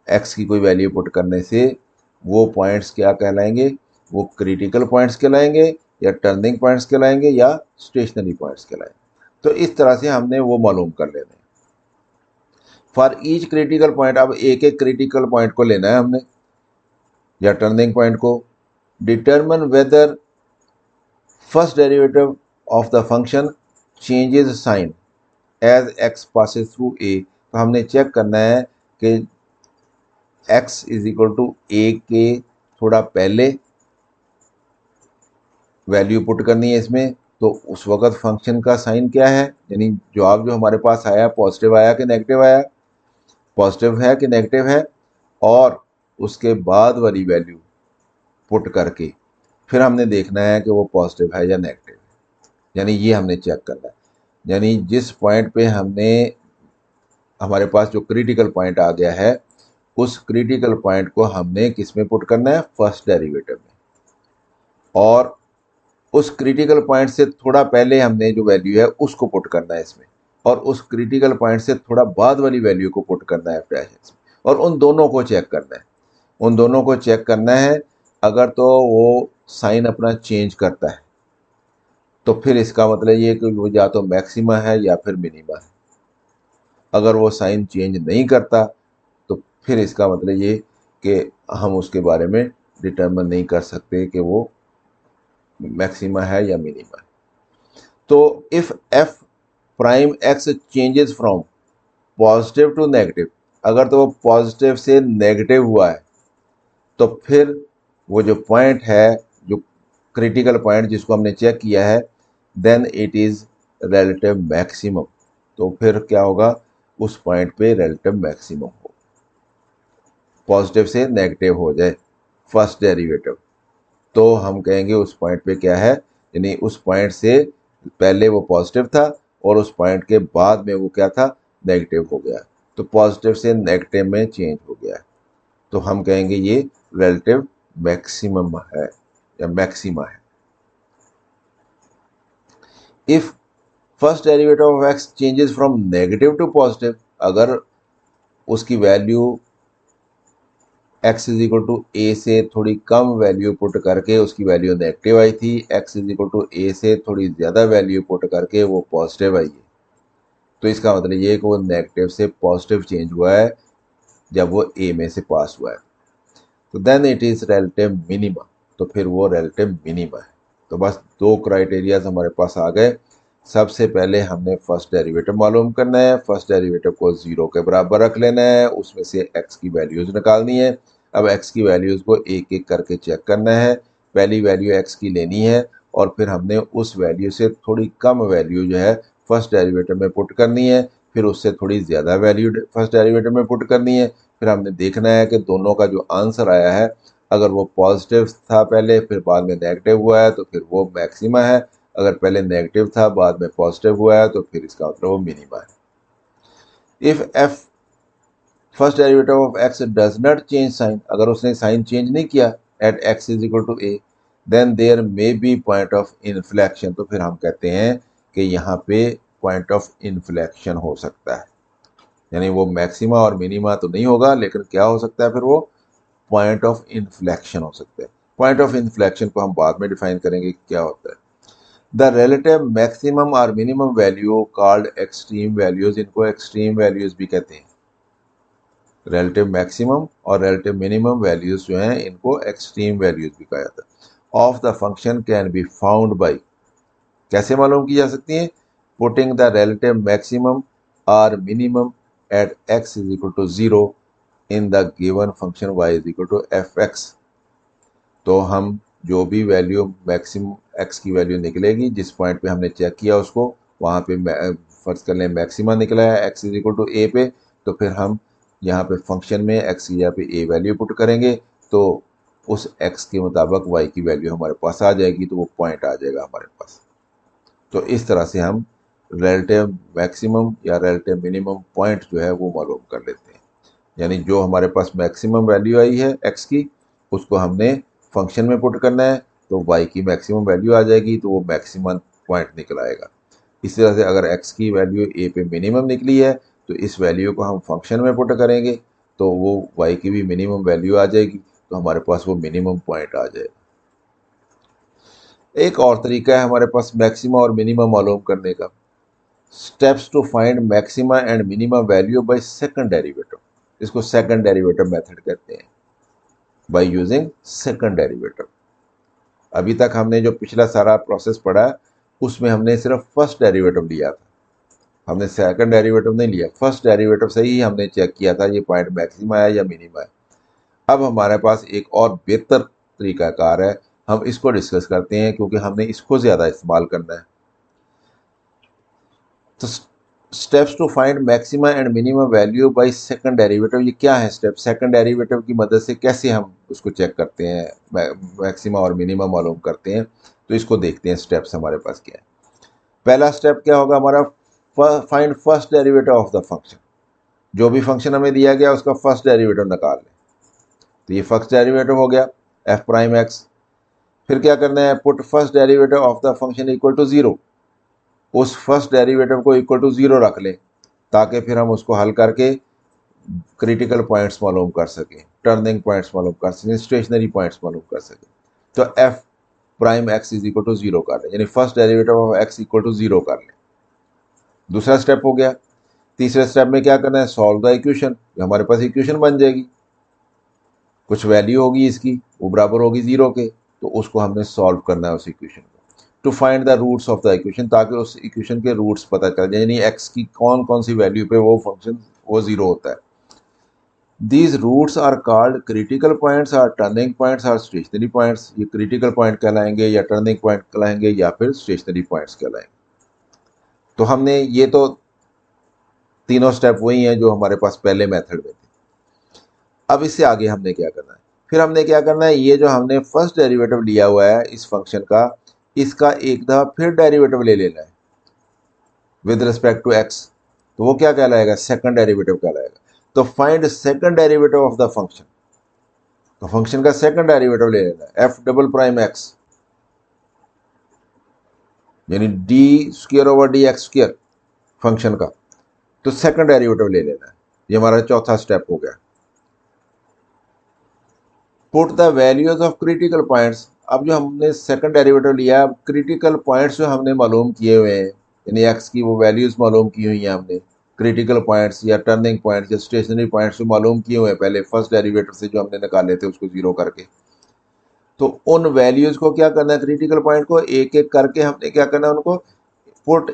एक्स की कोई वैल्यू पुट करने से, वो पॉइंट्स क्या कहलाएंगे, वो क्रिटिकल पॉइंट्स कहलाएंगे या टर्निंग पॉइंट्स कहलाएंगे या स्टेशनरी पॉइंट्स कहलाएंगे। तो इस तरह से हमने वो मालूम कर लेना है। फॉर ईच क्रिटिकल पॉइंट, अब एक एक क्रिटिकल पॉइंट को लेना है हमने या टर्निंग पॉइंट को। Determine whether first derivative of the function changes sign as X passes through A. तो हमने चेक करना है कि x is equal to A के थोड़ा पहले वैल्यू पुट करनी है इसमें, तो उस वक्त फंक्शन का साइन क्या है, यानी जवाब जो हमारे पास आया पॉजिटिव आया कि नेगेटिव आया, पॉजिटिव है कि नेगेटिव है, और उसके बाद वाली वैल्यू पुट करके फिर हमने देखना है कि वो पॉजिटिव है या नेगेटिव है। यानी ये हमने चेक करना है। यानी जिस पॉइंट पे हमने हमारे पास जो क्रिटिकल पॉइंट आ गया है, उस क्रिटिकल पॉइंट को हमने किस में पुट करना है, फर्स्ट डेरिवेटिव में, और उस क्रिटिकल पॉइंट से थोड़ा पहले हमने जो वैल्यू है उसको पुट करना है इसमें, और उस क्रिटिकल पॉइंट से थोड़ा बाद वाली वैल्यू को पुट करना है एफ डैश एक्स में, और उन दोनों को चेक करना है। उन दोनों को चेक करना है। अगर तो वो साइन अपना चेंज करता है तो फिर इसका मतलब ये कि वो या तो मैक्सिमा है या फिर मिनिमा है। अगर वो साइन चेंज नहीं करता तो फिर इसका मतलब ये कि हम उसके बारे में डिटर्मिन नहीं कर सकते कि वो मैक्सिमा है या मिनिमा है। तो if F prime X changes from positive to negative, अगर तो वो पॉजिटिव से नेगेटिव हुआ है तो फिर वो जो पॉइंट है, जो क्रिटिकल पॉइंट जिसको हमने चेक किया है, then it is relative maximum. तो फिर क्या होगा, उस पॉइंट पे रिलेटिव मैक्सिमम हो, पॉजिटिव से नेगेटिव हो जाए फर्स्ट डेरिवेटिव, तो हम कहेंगे उस पॉइंट पे क्या है, यानी उस पॉइंट से पहले वो पॉजिटिव था और उस पॉइंट के बाद में वो क्या था, नेगेटिव हो गया। तो पॉजिटिव से नेगेटिव में चेंज हो गया, तो हम कहेंगे ये रिलेटिव मैक्सिमम है या मैक्सिमा है। If first derivative of x changes from negative to positive, अगर उसकी वैल्यू x is equal to a से थोड़ी कम वैल्यू पुट करके उसकी वैल्यू नेगेटिव आई थी, x is equal to a से थोड़ी ज़्यादा वैल्यू पुट करके वो पॉजिटिव आई है, तो इसका मतलब ये है कि वो नेगेटिव से पॉजिटिव चेंज हुआ है जब वो a में से पास हुआ है। तो then it is relative minima, तो फिर वो रिलेटिव मिनिमा है। तो बस दो क्राइटेरियाज हमारे पास आ गए। सबसे पहले हमने फर्स्ट डेरिवेटिव मालूम करना है, फर्स्ट डेरिवेटिव को 0 के बराबर रख लेना है, उसमें से x की वैल्यूज़ निकालनी है। अब x की वैल्यूज़ को एक एक करके चेक करना है। पहली वैल्यू x की लेनी है और फिर हमने उस वैल्यू से थोड़ी कम वैल्यू जो है फर्स्ट डेरिवेटिव में पुट करनी है, फिर उससे थोड़ी ज़्यादा वैल्यू फर्स्ट डेरिवेटिव में पुट करनी है। फिर हमने देखना है कि दोनों का जो आंसर आया है, अगर वो पॉजिटिव था पहले फिर बाद में नेगेटिव हुआ है तो फिर वो मैक्सिमा है, अगर पहले नेगेटिव था बाद में पॉजिटिव हुआ है तो फिर इसका मतलब वो मिनिमा है। If F first derivative of X does not change sign, अगर उसने साइन चेंज नहीं किया at x is equal to A, then there may be point of inflection, तो फिर हम कहते हैं कि यहाँ पे पॉइंट ऑफ इन्फ्लेक्शन हो सकता है। यानी वो मैक्सिमा और मिनिमा तो नहीं होगा, लेकिन क्या हो सकता है, फिर वो पॉइंट ऑफ इन्फ्लेक्शन हो सकता है। पॉइंट ऑफ इन्फ्लेक्शन को हम बाद में डिफाइन करेंगे क्या होता है। द रिलेटिव मैक्सिमम और minimum value called extreme values, इनको एक्सट्रीम वैल्यूज भी कहते हैं। रिलेटिव मैक्सिमम और रिलेटिव मिनिमम वैल्यूज जो हैं इनको एक्सट्रीम वैल्यूज भी कहा जाता है। Of the function can be found by, कैसे मालूम की जा सकती हैं? पुटिंग द रिलेटिव मैक्सिमम और minimum at x is equal to 0 in the given function y is equal to F X. तो हम जो भी वैल्यू मैक्सिमम x की वैल्यू निकलेगी जिस पॉइंट पे हमने चेक किया उसको, वहाँ पे फर्ज कर लें मैक्सिमा निकला है x इज इक्वल टू ए पे, तो फिर हम यहाँ पे फंक्शन में x की जगह पे a वैल्यू पुट करेंगे, तो उस x के मुताबिक y की वैल्यू हमारे पास आ जाएगी, तो वो पॉइंट आ जाएगा हमारे पास। तो इस तरह से हम रिलेटिव मैक्सिमम या रिलेटिव मिनिमम पॉइंट जो है वो मालूम कर लेते हैं। यानी जो हमारे पास मैक्सिमम वैल्यू आई है x की, उसको हमने फंक्शन में पुट करना है, तो y की मैक्सिमम वैल्यू आ जाएगी, तो वो मैक्सिमम पॉइंट निकल आएगा। इसी तरह से अगर x की वैल्यू a पे मिनिमम निकली है, तो इस वैल्यू को हम फंक्शन में पुट करेंगे, तो वो y की भी मिनिमम वैल्यू आ जाएगी, तो हमारे पास वो मिनिमम पॉइंट आ जाएगा। एक और तरीका है हमारे पास मैक्सिमा और मिनिमम मालूम करने का। Steps to find maxima and minima value by second derivative, इसको सेकंड डेरिवेटिव मेथड कहते हैं, बाय यूजिंग सेकंड डेरिवेटिव। अभी तक हमने जो पिछला सारा प्रोसेस पढ़ा उसमें हमने सिर्फ फर्स्ट डेरिवेटिव लिया था, हमने सेकंड डेरिवेटिव नहीं लिया। फर्स्ट डेरिवेटिव से ही हमने चेक किया था ये पॉइंट मैक्सिमा है या मिनिमा है। अब हमारे पास एक और बेहतर तरीकाकार है, हम इसको डिस्कस करते हैं क्योंकि हमने इसको ज़्यादा इस्तेमाल करना है। तो steps to find maxima and minimum value by second derivative, ये क्या है स्टेप? सेकंड डेरिवेटिव की मदद से कैसे हम उसको चेक करते हैं, मैक्सिमा और मिनिमम मालूम करते हैं, तो इसको देखते हैं स्टेप्स हमारे पास क्या है। पहला स्टेप क्या होगा हमारा? Find first derivative of the function. जो भी फंक्शन हमें दिया गया उसका फर्स्ट डेरिवेटिव निकाल लें, तो ये फर्स्ट डेरिवेटिव हो गया एफ प्राइम एक्स। फिर क्या करना है? Put first derivative of the function equal to 0, उस फर्स्ट डेरिवेटिव को इक्वल टू 0 रख लें, ताकि फिर हम उसको हल करके क्रिटिकल पॉइंट्स मालूम कर सकें, टर्निंग पॉइंट्स मालूम कर सकें, स्टेशनरी पॉइंट्स मालूम कर सकें। तो F prime x is equal to 0 कर लें, यानी first derivative of X equal to 0 कर लें। दूसरा स्टेप हो गया। तीसरे स्टेप में क्या करना है? Solve the equation. हमारे पास इक्वेशन बन जाएगी, कुछ वैल्यू होगी इसकी, वो बराबर होगी 0 के, तो उसको हमने सॉल्व करना है उस इक्वेशन को, to find the roots of the equation, ताकि उस इक्वेशन के रूट्स पता चल जाए, यानी एक्स की कौन कौन सी वैल्यू पे वो फंक्शन वो 0 होता है। These roots are called critical points और टर्निंग पॉइंट्स और स्टेशनरी पॉइंट्स। ये क्रिटिकल पॉइंट कहलाएंगे या टर्निंग पॉइंट कहलाएंगे या फिर स्टेशनरी पॉइंट्स कहलाएंगे। तो हमने ये तो तीनों स्टेप वही हैं जो हमारे पास पहले मेथड में थे। अब इससे आगे हमने क्या करना है? फिर हमने क्या करना है? ये जो हमने फर्स्ट डेरिवेटिव लिया हुआ है इस फंक्शन का, इसका एक दफा फिर डेरिवेटिव ले लेना है विद रिस्पेक्ट टू एक्स, तो वो क्या कहलाएगा? सेकंड डेरिवेटिव कहलाएगा। तो find second derivative of the function, तो फंक्शन का सेकंड डेरिवेटिव ले लेना है एफ डबल प्राइम एक्स, यानी D square over D x square function का, तो सेकंड डेरिवेटिव ले लेना है। ये हमारा चौथा स्टेप हो गया। Put the values of critical points. अब जो हमने सेकंड डेरिवेटिव लिया, क्रिटिकल पॉइंट्स जो हमने मालूम किए हुए हैं, यानी एक्स की वो वैल्यूज मालूम की हुई हैं हमने, क्रिटिकल पॉइंट्स या टर्निंग पॉइंट्स या स्टेशनरी पॉइंट्स जो मालूम किए हुए हैं पहले फर्स्ट डेरिवेटिव से जो हमने निकाले थे उसको 0 करके, तो उन वैल्यूज को क्या करना है? क्रिटिकल पॉइंट को एक एक करके हमने क्या करना है? उनको put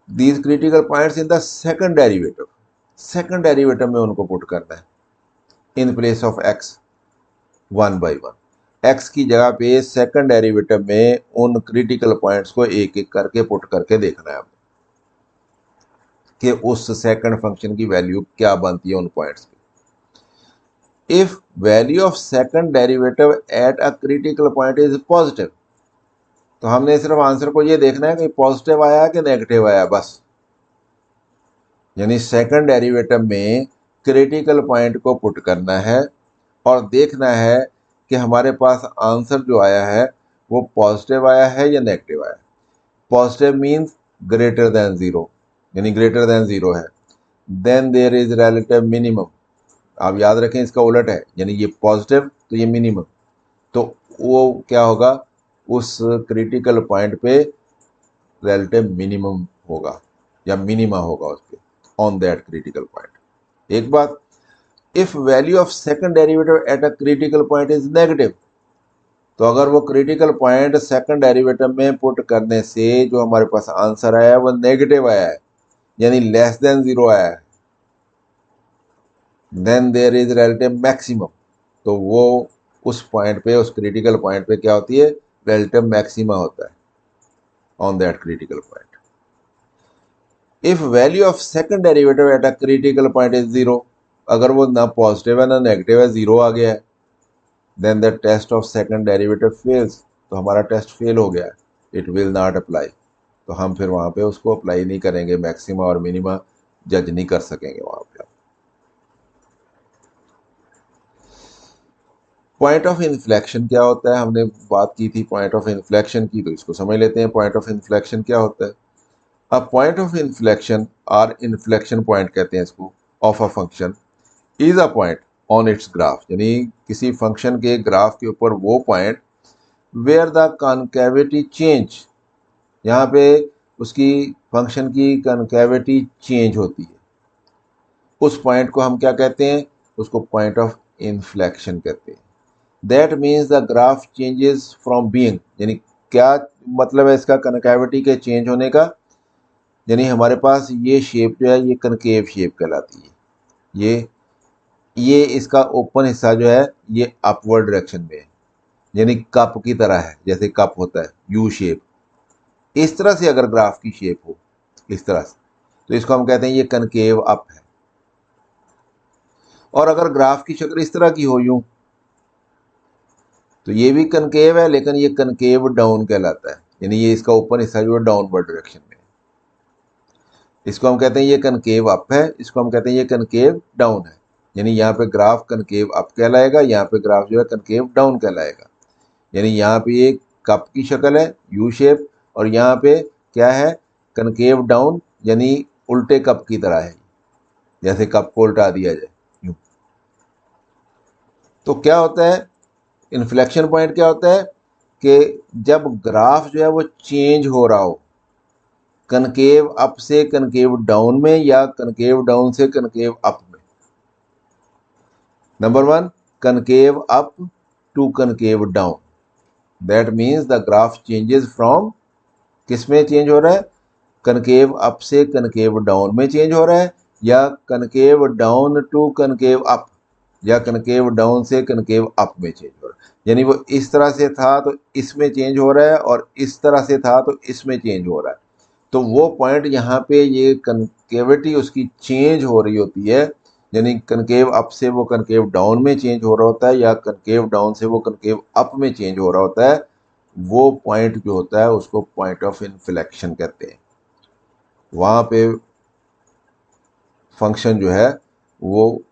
these critical points in the second derivative, second derivative में उनको पुट करना है in place of x, one by one. X की जगह पे सेकंड डेरिवेटिव में उन क्रिटिकल पॉइंट्स को एक एक करके पुट करके देखना है कि उस सेकंड फंक्शन की वैल्यू क्या बनती है उन पॉइंट्स पे। If value of second derivative at a critical point is positive, तो हमने सिर्फ आंसर को ये देखना है कि पॉजिटिव आया कि नेगेटिव आया, बस। यानी सेकंड डेरिवेटिव में क्रिटिकल पॉइंट को पुट करना है और देखना है कि हमारे पास आंसर जो आया है वो पॉजिटिव आया है या नेगेटिव आया है। पॉजिटिव मीन्स ग्रेटर देन 0, यानी ग्रेटर देन 0 है, then there is relative minimum. आप याद रखें इसका उलट है, यानी ये पॉजिटिव तो ये मिनिमम, तो वो क्या होगा? उस क्रिटिकल पॉइंट पे रिलेटिव मिनिमम होगा या मिनिमा होगा उस पे ऑन दैट क्रिटिकल पॉइंट। एक बात, if value of second derivative at a critical point is negative, तो अगर वो क्रिटिकल पॉइंट सेकंड डेरिवेटिव में पुट करने से जो हमारे पास आंसर आया है वो नेगेटिव आया है, यानी लेस देन 0 आया है, then there is relative maximum. तो वो उस पॉइंट पे, उस क्रिटिकल पॉइंट पे क्या होती है, रिलेटिव मैक्सिमा होता है on that critical point. If value of second derivative at a critical point is 0, अगर वो ना पॉजिटिव है ना नेगेटिव है, 0 आ गया है, then the test of second derivative fails, तो हमारा टेस्ट फेल हो गया है, इट विल नॉट अप्लाई। तो हम फिर वहां पे उसको अप्लाई नहीं करेंगे, मैक्सिमा और मिनिमा जज नहीं कर सकेंगे वहां पे। पॉइंट ऑफ इन्फ्लेक्शन क्या होता है, हमने बात की थी पॉइंट ऑफ इन्फ्लेक्शन की, तो इसको समझ लेते हैं पॉइंट ऑफ इन्फ्लेक्शन क्या होता है। अब पॉइंट ऑफ इन्फ्लेक्शन और इन्फ्लेक्शन पॉइंट कहते हैं इसको, of a function is a point on its graph, यानी किसी फंक्शन के ग्राफ के ऊपर वो point where the concavity change, यहाँ पे उसकी फंक्शन की कॉन्केविटी चेंज होती है, उस पॉइंट को हम क्या कहते हैं, उसको पॉइंट ऑफ इन्फ्लेक्शन कहते हैं। That means the graph changes from being, यानी क्या मतलब है इसका कनकेविटी के चेंज होने का, यानी हमारे पास ये शेप जो है ये कनकेव शेप कहलाती है, ये इसका ओपन हिस्सा जो है ये अपवर्ड डायरेक्शन में है, यानी कप की तरह है, जैसे कप होता है यू शेप, इस तरह से अगर ग्राफ की शेप हो इस तरह से, तो इसको हम कहते हैं ये कनकेव अप है। और अगर ग्राफ की शक्ल इस तरह की हो यूं, तो ये भी कनकेव है लेकिन ये कनकेव डाउन कहलाता है, यानी ये इसका ओपन हिस्सा जो है डाउनवर्ड डायरेक्शन में है, इसको हम कहते हैं ये कनकेव अप है, इसको हम कहते हैं ये कनकेव डाउन है, यानी यहाँ पे ग्राफ कनकेव अप कहलाएगा, यहाँ पे ग्राफ जो है कनकेव डाउन कहलाएगा, यानी यहाँ पे एक कप की शक्ल है यू शेप, और यहाँ पे क्या है, कनकेव डाउन, यानी उल्टे कप की तरह है, जैसे कप को उल्टा दिया जाए यूं। तो क्या होता है इन्फ्लेक्शन पॉइंट, क्या होता है कि जब ग्राफ जो है वो चेंज हो रहा हो, कनकेव अप से कनकेव डाउन में या कनकेव डाउन से कनकेव अप में। Number one, concave up to concave down, that means the graph changes from, किस में चेंज हो रहा है, कनकेव अप से कनकेव डाउन में चेंज हो रहा है, या concave down to concave up, या कनकेव डाउन से कनकेव अप में चेंज हो रहा है, यानी वो इस तरह से था तो इसमें चेंज हो रहा है, और इस तरह से था तो इसमें चेंज हो रहा है। तो वो पॉइंट यहाँ पे ये कनकेविटी उसकी चेंज हो रही होती है, यानी कनकेव अप से वो कनकेव डाउन में चेंज हो रहा होता है, या कनकेव डाउन से वो कनकेव अप में चेंज हो रहा होता है, वो पॉइंट जो होता है उसको पॉइंट ऑफ इन्फ्लेक्शन कहते हैं। वहाँ पे फंक्शन जो है वो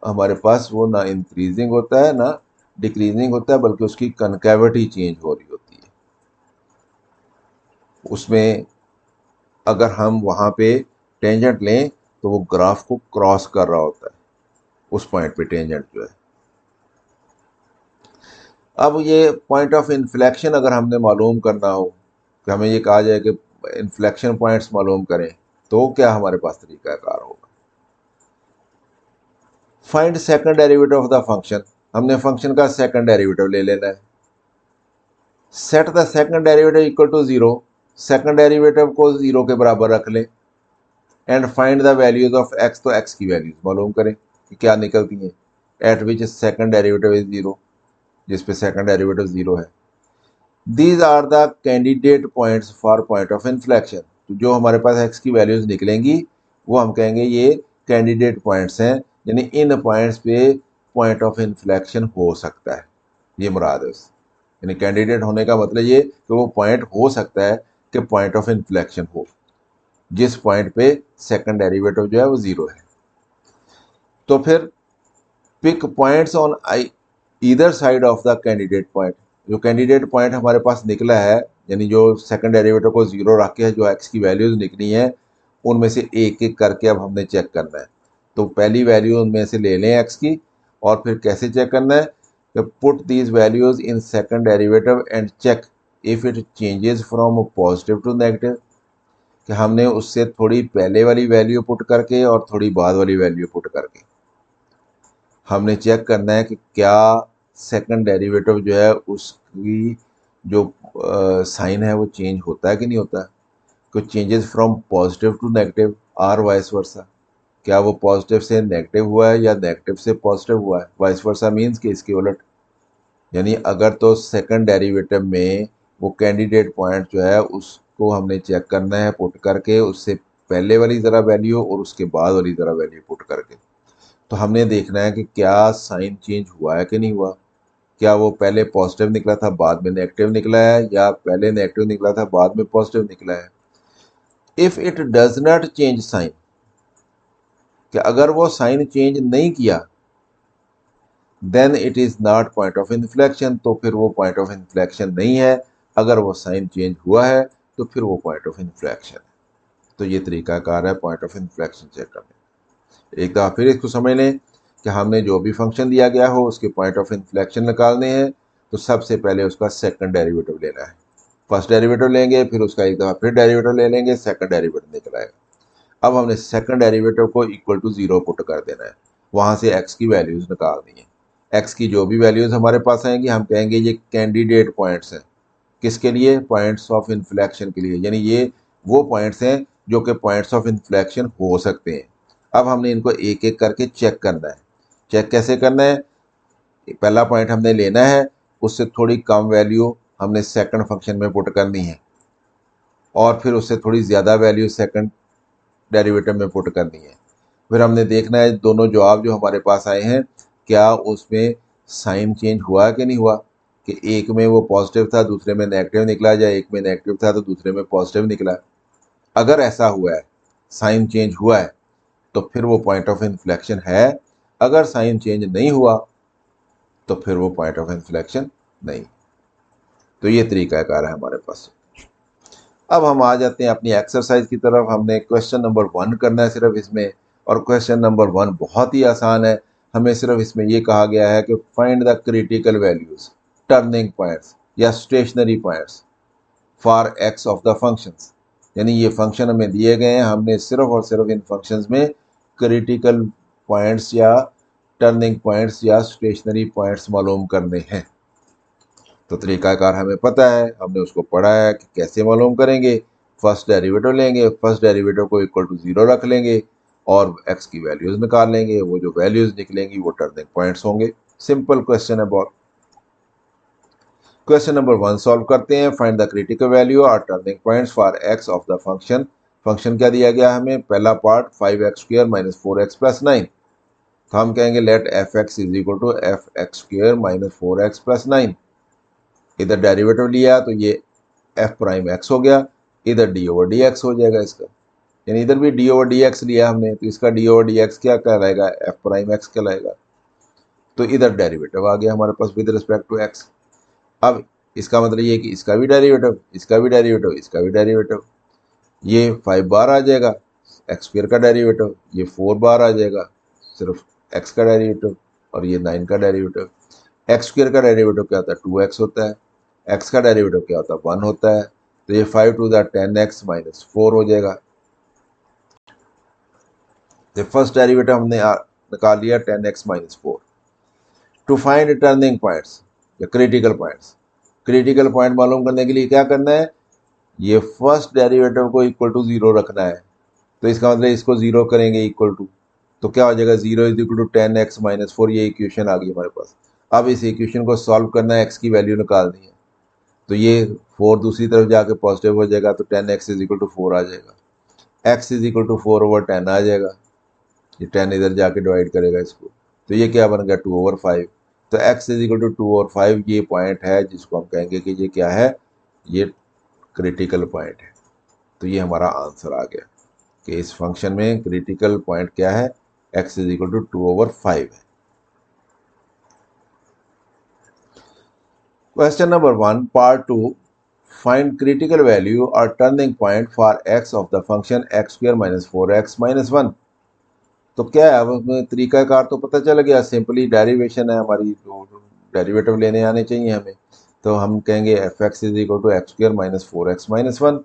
हमारे पास वो ना इंक्रीजिंग होता है ना डिक्रीजिंग होता है, बल्कि उसकी कनकेविटी चेंज हो रही होती है। उसमें अगर हम वहाँ पे टेंजेंट लें तो वो ग्राफ को क्रॉस कर रहा होता है, उस पॉइंट पे टेंजेंट जो है। अब ये पॉइंट ऑफ इन्फ्लेक्शन अगर हमने मालूम करना हो कि हमें ये कहा जाए कि इन्फ्लेक्शन पॉइंट्स मालूम करें, तो क्या हमारे पास तरीकाकार होगा। Find second derivative of the function, हमने फंक्शन का सेकंड डेरिवेटिव ले लेना है। Set the second derivative equal to 0, second derivative को 0 के बराबर रख लें। And find the values of x, तो x की वैल्यूज मालूम करें कि क्या निकलती हैं, at which second derivative is 0, जिस पे सेकंड डेरिवेटिव 0 है। These are the candidate points for point of inflection, तो जो हमारे पास x की वैल्यूज निकलेंगी वो हम कहेंगे ये कैंडिडेट पॉइंट्स हैं, यानी इन पॉइंट्स पे पॉइंट ऑफ इन्फ्लेक्शन हो सकता है, ये मुराद है उससे। यानी कैंडिडेट होने का मतलब ये कि वो पॉइंट हो सकता है कि पॉइंट ऑफ इन्फ्लेक्शन हो, जिस पॉइंट पे सेकंड डेरिवेटिव जो है वो 0 है। तो फिर pick points on either side of the candidate point, जो कैंडिडेट पॉइंट हमारे पास निकला है, यानी जो सेकंड डेरिवेटिव को 0 रख के जो x की वैल्यूज निकली हैं, उनमें से एक एक करके अब हमने चेक करना है। तो पहली वैल्यू उनमें से ले लें x की, और फिर कैसे चेक करना है, put these values in second derivative and check if it changes from positive to negative, कि हमने उससे थोड़ी पहले वाली वैल्यू पुट करके और थोड़ी बाद वाली वैल्यू पुट करके हमने चेक करना है कि क्या सेकंड डेरिवेटिव जो है उस की जो साइन है वो चेंज होता है कि नहीं होता है? कुछ changes from positive to negative or vice versa, क्या वो पॉजिटिव से नेगेटिव हुआ है या नेगेटिव से पॉजिटिव हुआ है? वाइस वर्सा मीन्स कि इसके उलट, यानी अगर तो सेकंड डेरिवेटिव में वो कैंडिडेट पॉइंट जो है उसको हमने चेक करना है पुट करके, उससे पहले वाली ज़रा वैल्यू और उसके बाद वाली ज़रा वैल्यू पुट करके। तो हमने देखना है कि क्या साइन चेंज हुआ है कि नहीं हुआ, क्या वो पहले पॉजिटिव निकला था बाद में नेगेटिव निकला है, या पहले नेगेटिव निकला था बाद में पॉजिटिव निकला है। If it does not change sign, कि अगर वो साइन चेंज नहीं किया, then it is not point of inflection, तो फिर वो पॉइंट ऑफ इन्फ्लेक्शन नहीं है। अगर वो साइन चेंज हुआ है तो फिर वो पॉइंट ऑफ इन्फ्लेक्शन है। तो ये तरीकाकार है पॉइंट ऑफ इन्फ्लेक्शन चेक करने। एक दफ़ा फिर इसको समझ लें कि हमने जो भी फंक्शन दिया गया हो उसके पॉइंट ऑफ इन्फ्लेक्शन निकालने हैं, तो सबसे पहले उसका सेकंड डेरिवेटिव लेना है। फर्स्ट डेरिवेटिव लेंगे, फिर उसका एक दफ़ा फिर डेरिवेटिव ले लेंगे, सेकंड डेरिवेटिव निकल आएगा। अब हमने सेकंड डेरिवेटिव को इक्वल टू 0 पुट कर देना है, वहाँ से x की वैल्यूज़ निकालनी है। x की जो भी वैल्यूज़ हमारे पास आएंगी हम कहेंगे ये कैंडिडेट पॉइंट्स हैं। किसके लिए? पॉइंट्स ऑफ इन्फ्लेक्शन के लिए, यानी ये वो पॉइंट्स हैं जो कि पॉइंट्स ऑफ इन्फ्लेक्शन हो सकते हैं। अब हमने इनको एक एक करके चेक करना है। चेक कैसे करना है? पहला पॉइंट हमने लेना है, उससे थोड़ी कम वैल्यू हमने सेकंड फंक्शन में पुट करनी है, और फिर उससे थोड़ी ज़्यादा वैल्यू सेकंड डेरिवेटिव में पुट करनी है। फिर हमने देखना है दोनों जवाब जो हमारे पास आए हैं क्या उसमें साइन चेंज हुआ कि नहीं हुआ, कि एक में वो पॉजिटिव था दूसरे में नेगेटिव निकला, या एक में नेगेटिव था तो दूसरे में पॉजिटिव निकला। अगर ऐसा हुआ है, साइन चेंज हुआ है, तो फिर वो पॉइंट ऑफ इन्फ्लेक्शन है। अगर साइन चेंज नहीं हुआ तो फिर वो पॉइंट ऑफ इन्फ्लेक्शन नहीं। तो ये तरीकाकार है हमारे पास। अब हम आ जाते हैं अपनी एक्सरसाइज की तरफ। हमने क्वेश्चन नंबर 1 करना है सिर्फ इसमें, और क्वेश्चन नंबर 1 बहुत ही आसान है। हमें सिर्फ इसमें ये कहा गया है कि find the critical values, turning points या stationary points for x of the functions. यानी ये फंक्शन हमें दिए गए हैं, हमने सिर्फ और सिर्फ इन फंक्शंस में क्रिटिकल पॉइंट्स या टर्निंग पॉइंट्स या स्टेशनरी पॉइंट्स मालूम करने हैं। तो तरीकाकार हमें पता है, हमने उसको पढ़ा है कि कैसे मालूम करेंगे। फर्स्ट डेरिवेटिव लेंगे, फर्स्ट डेरिवेटिव को इक्वल टू 0 रख लेंगे और x की वैल्यूज निकाल लेंगे। वो जो वैल्यूज निकलेंगी वो टर्निंग पॉइंट्स होंगे। सिंपल क्वेश्चन है बहुत। क्वेश्चन नंबर 1 सॉल्व करते हैं। फाइंड द क्रिटिकल वैल्यू और turning points for x of the function. Function क्या दिया गया हमें? पहला part 5x² minus 4x plus 9। तो हम कहेंगे let fx is equal to fx² minus 4x plus 9। इधर डेरिवेटिव लिया तो ये एफ प्राइम एक्स हो गया, इधर डी ओवर डी एक्स हो जाएगा इसका। यानी इधर भी डी ओवर डी एक्स लिया हमने, तो इसका डी ओवर डी एक्स क्या कहलाएगा? एफ प्राइम एक्स कहलाएगा। तो इधर डेरिवेटिव आ गया हमारे पास विद रिस्पेक्ट टू एक्स। अब इसका मतलब ये कि इसका भी डेरिवेटिव, इसका भी डेरिवेटिव, इसका भी डेरिवेटिव। ये 5 बार आ जाएगा एक्स स्क्वायर का डेरिवेटिव, ये 4 बार आ जाएगा सिर्फ एक्स का डेरिवेटिव, और ये 9 का डेरिवेटिव। एक्स स्क्वायर का डेरिवेटिव क्या होता है? 2x होता है। एक्स का डेरिवेटिव क्या होता है? 1 होता है। तो ये 5 टू द 10x माइनस 4 हो जाएगा। तो फर्स्ट डेरिवेटिव हमने निकाल लिया 10x minus 4। To find turning points या क्रिटिकल पॉइंट्स, क्रिटिकल पॉइंट मालूम करने के लिए क्या करना है? ये फर्स्ट डेरिवेटिव को इक्वल टू 0 रखना है। तो इसका मतलब इसको 0 करेंगे इक्वल टू, तो क्या हो जाएगा? 0 is equal to 10x minus 4। ये इक्वेशन आ गई हमारे पास। अब इस इक्वेशन को सॉल्व करना है, x की वैल्यू निकालनी है। तो ये 4 दूसरी तरफ जाके पॉजिटिव हो जाएगा, तो 10x इज इक्वल टू 4 आ जाएगा। x is equal to 4 over 10 आ जाएगा। ये 10 इधर जाके डिवाइड करेगा इसको, तो ये क्या बन गया? 2 ओवर 5। तो x is equal to 2 over 5 ये पॉइंट है जिसको हम कहेंगे कि ये क्या है? ये क्रिटिकल पॉइंट है। तो ये हमारा आंसर आ गया कि इस फंक्शन में क्रिटिकल पॉइंट क्या है? x is equal to 2 over 5 है। Question number 1, part 2. Find critical value or turning point for x of the function x square minus 4x minus 1. तो क्या है? अब हमें तरीकाकार तो पता चल गया, सिंपली डेरिवेशन है हमारी, तो डेरिवेटिव लेने आने चाहिए हमें। तो हम कहेंगे f x is equal to x square minus 4x minus 1।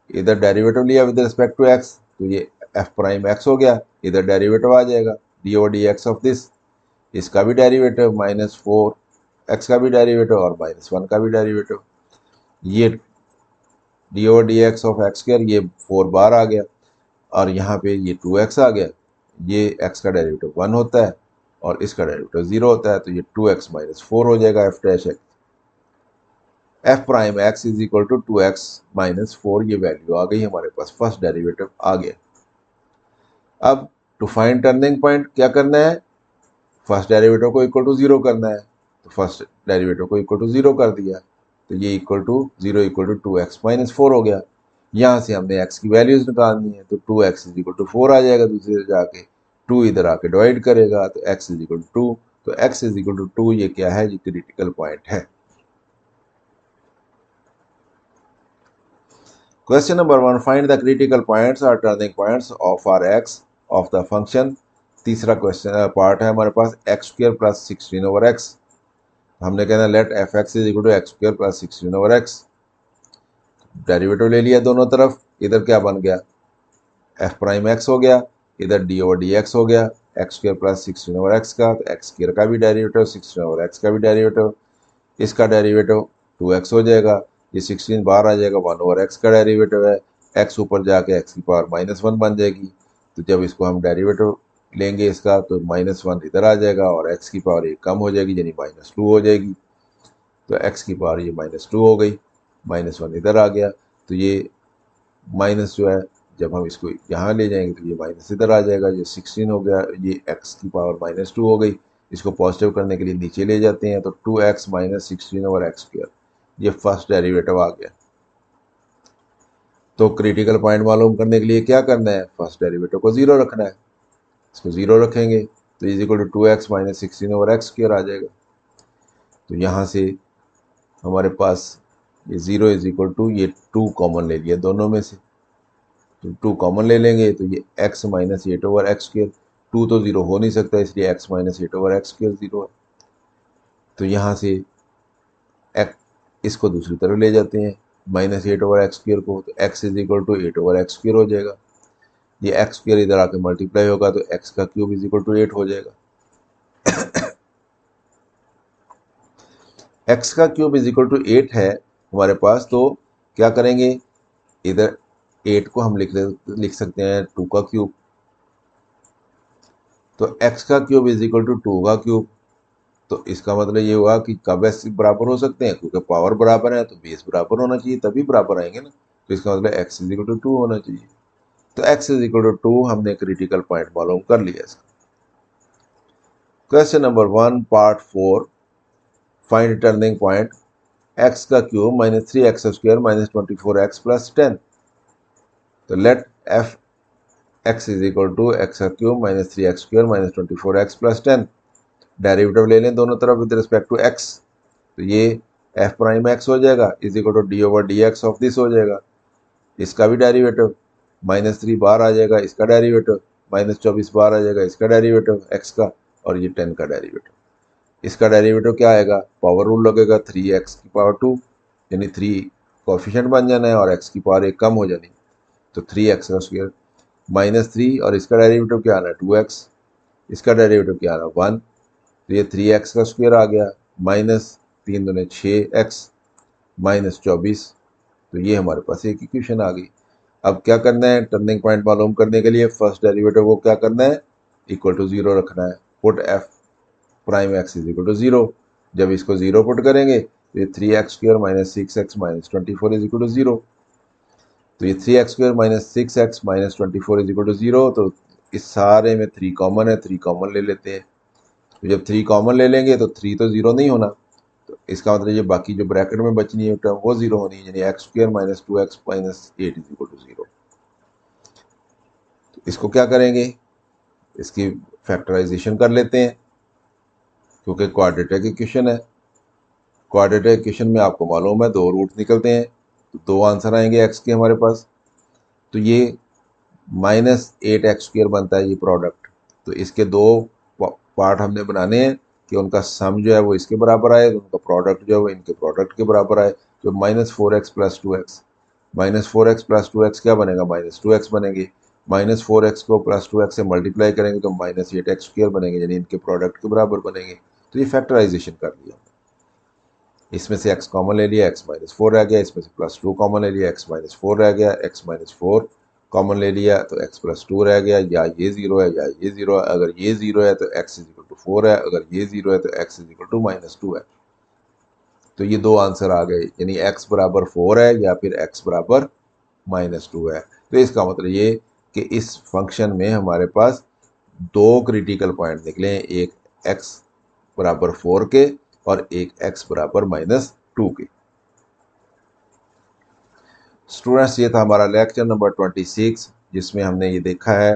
इधर डेरिवेटिव लिया विद रिस्पेक्ट टू एक्स, तो ये एफ प्राइम एक्स हो गया। इधर डेरिवेटिव आ जाएगा D over D x of this, इसका भी डेरिवेटिव माइनस 4 एक्स का भी डेरिवेटिव और -1 का भी डेरिवेटिव। ये D over D x of x square, ये 4 बार आ गया, और यहाँ पे ये 2x आ गया। ये x का डेरिवेटिव 1 होता है और इसका डेरिवेटिव 0 होता है, तो ये 2x माइनस 4 हो जाएगा f dash x. F prime x is equal to 2x minus 4, ये वैल्यू आ गई हमारे पास, फर्स्ट डेरिवेटिव आ गया। अब टू फाइंड टर्निंग पॉइंट क्या करना है, फर्स्ट डेरिवेटिव को इक्वल टू 0 करना है, तो फर्स्ट डेरिवेटिव को इक्वल टू 0 कर दिया, तो ये equal to 0 equal to 2x minus 4 हो गया। यहाँ से हमने x की वैल्यूज निकालनी है, तो 2x इज इक्वल टू 4 आ जाएगा, दूसरी तरफ जाके 2 इधर आके डिवाइड करेगा, तो x इज इक्वल टू 2, तो x इज इक्वल टू 2 ये क्या है, ये क्रिटिकल पॉइंट है। Question number 1, find the critical points और turning points of r x of the function. तीसरा क्वेश्चन पार्ट है हमारे पास x square plus 16 over x. हमने कहना let f x is equal to x square plus 16 over x. Derivative ले लिया दोनों तरफ, इधर क्या बन गया, एफ प्राइम एक्स हो गया, इधर डी ओवर डी एक्स हो गया, x square plus 16 over x का, तो एक्स स्क्वायर का भी डेरिवेटिव, 16 ओवर एक्स का भी डेरिवेटिव, इसका डेरिवेटिव 2x हो जाएगा, ये 16 बाहर आ जाएगा, 1 ओवर एक्स का डेरिवेटिव है, एक्स ऊपर जाके एक्स की पावर -1 बन जाएगी, तो जब इसको हम डेरिवेटिव लेंगे इसका, तो -1 इधर आ जाएगा और एक्स की पावर ये कम हो जाएगी, यानी -2 हो जाएगी, तो एक्स की पावर ये -2 हो गई, -1 इधर आ गया, तो ये माइनस जो है जब हम इसको यहाँ ले जाएंगे तो ये माइनस इधर आ जाएगा, ये 16 हो गया, ये x की पावर -2 हो गई, इसको पॉजिटिव करने के लिए नीचे ले जाते हैं, तो 2x minus 16 over x square, ये फर्स्ट डेरिवेटिव आ गया। तो क्रिटिकल पॉइंट मालूम करने के लिए क्या करना है, फर्स्ट डेरिवेटिव को 0 रखना है, इसको 0 रखेंगे तो is equal to 2x minus 16 over x square आ जाएगा। तो यहाँ से हमारे पास ये 0 इज इक्वल टू, ये 2 कॉमन ले लिया दोनों में से, तो 2 कॉमन ले लेंगे, तो ये x minus 8 over x square, 2 तो 0 हो नहीं सकता, इसलिए x minus 8 over x square 0 है। तो यहाँ से इसको दूसरी तरफ ले जाते हैं, -8 ओवर एक्स स्क्वायर को, तो x is equal to 8 over x square हो जाएगा, ये एक्स स्क्वायर इधर आके मल्टीप्लाई होगा, तो x का क्यूब इज इक्वल टू 8 हो जाएगा। x का क्यूब इज इक्वल टू 8 है हमारे पास, तो क्या करेंगे, इधर 8 को हम लिख सकते हैं 2 का क्यूब, तो x का क्यूब इज इक्वल टू 2 का क्यूब, तो इसका मतलब ये हुआ कि कब s बराबर हो सकते हैं, क्योंकि पावर बराबर है तो बेस बराबर होना चाहिए, तभी बराबर आएंगे ना, तो इसका मतलब x इज इक्वल टू 2 होना चाहिए, तो x इज इक्वल टू 2 हमने क्रिटिकल पॉइंट मालूम कर लिया इसका। Question number 1 part 4, find turning point x का cube -3x square -24x plus 10। तो let f x is equal to x का cube -3x square -24x plus 10, derivative ले लें दोनों तरफ विद रिस्पेक्ट टू x, तो ये एफ प्राइम एक्स हो जाएगा is equal to d over D x of this हो जाएगा, इसका भी डेरिवेटिव, -3 बाहर आ जाएगा, इसका डेरिवेटिव, -24 बाहर आ जाएगा, इसका डेरिवेटिव x का, और ये 10 का डेरिवेटिव। इसका डेरिवेटिव क्या आएगा, पावर रूल लगेगा, 3x की पावर 2, यानी 3 कोफिशिएंट बन जाना है और x की पावर 1 कम हो जानी, तो 3x का स्क्वायर -3, और इसका डेरिवेटिव क्या आना है 2x, इसका डेरिवेटिव क्या आना 1, तो ये 3x का स्क्वायर आ गया, -3 दूने 6x -24, तो ये हमारे पास एक इक्वेशन आ गई। अब क्या करना है, टर्निंग पॉइंट मालूम करने के लिए फर्स्ट डेरिवेटिव को क्या करना है, इक्वल टू 0 रखना है, put f prime x is equal to 0, जब इसको 0 पुट करेंगे तो ये 3x square -6x -24 is equal to 0, तो ये 3x square -6x -24 is equal to 0, तो इस सारे में 3 कॉमन है, 3 कॉमन ले लेते हैं, तो जब 3 कॉमन ले लेंगे तो 3 तो 0 नहीं होना, तो इसका मतलब ये बाकी जो ब्रैकेट में बचनी है टर्म वो 0 होनी है, यानी x square -2x -8 is equal to 0। तो इसको क्या करेंगे, इसकी फैक्टराइजेशन कर लेते हैं, क्योंकि क्वाड्रेटिक इक्वेशन है, क्वाड्रेटिक इक्वेशन में आपको मालूम है 2 रूट निकलते हैं, तो 2 आंसर आएंगे एक्स के हमारे पास, तो ये -8x स्क्वायर बनता है ये प्रोडक्ट, तो इसके 2 पार्ट हमने बनाने हैं कि उनका सम जो है वो इसके बराबर आए, तो उनका प्रोडक्ट जो है वो इनके प्रोडक्ट के बराबर आए, तो -4x plus 2x, -4x plus 2x क्या बनेगा, -2x बनेंगे, -4x को प्लस 2x से मल्टीप्लाई करेंगे तो -8x स्क्वायर बनेंगे, यानी इनके प्रोडक्ट के बराबर बनेंगे, तो ये फैक्टराइजेशन कर लिया। इसमें से x कॉमन ले लिया, x-4 रह गया, इसमें से +2 कॉमन ले लिया, x-4 रह गया, x-4 कॉमन ले लिया तो x+2 रह गया, या ये 0 है या ये 0 है। अगर ये 0 है तो x = 4 है, अगर ये 0 है तो x = -2 है। तो ये दो आंसर आ गए, यानी x बराबर 4 है या फिर x बराबर -2 है। तो इसका मतलब ये कि इस फंक्शन में हमारे पास दो क्रिटिकल पॉइंट निकले, एक x बराबर 4 के और एक x बराबर -2 के। स्टूडेंट्स, ये था हमारा लेक्चर नंबर 26, जिसमें हमने ये देखा है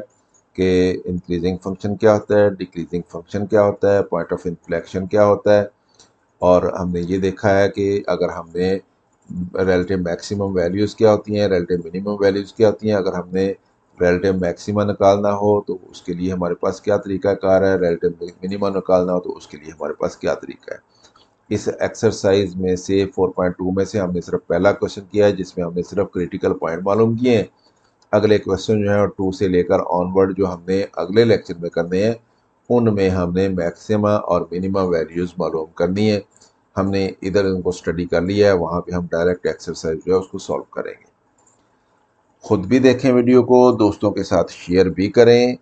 कि इंक्रीजिंग फंक्शन क्या होता है, डिक्रीजिंग फंक्शन क्या होता है, पॉइंट ऑफ इन्फ्लेक्शन क्या होता है, और हमने ये देखा है कि अगर हमने रिलेटिव मैक्सिमम वैल्यूज़ क्या होती हैं, रिलेटिव मिनिमम वैल्यूज़ क्या होती हैं, अगर हमने रिलेटिव मैक्सिमा निकालना हो तो उसके लिए हमारे पास क्या तरीकाकार है, रिलेटिव मिनिमा निकालना हो तो उसके लिए हमारे पास क्या तरीका है। इस एक्सरसाइज में से 4.2 में से हमने सिर्फ पहला क्वेश्चन किया है, जिसमें हमने सिर्फ क्रिटिकल पॉइंट मालूम किए हैं। अगले क्वेश्चन जो है 2 से लेकर ऑनवर्ड जो हमने अगले लेक्चर में करने हैं, उनमें हमने मैक्सिमा और मिनिमम वैल्यूज़ मालूम करनी है। हमने इधर उनको स्टडी कर लिया है, वहाँ पे हम डायरेक्ट एक्सरसाइज जो है उसको सॉल्व करेंगे। खुद भी देखें वीडियो को, दोस्तों के साथ शेयर भी करें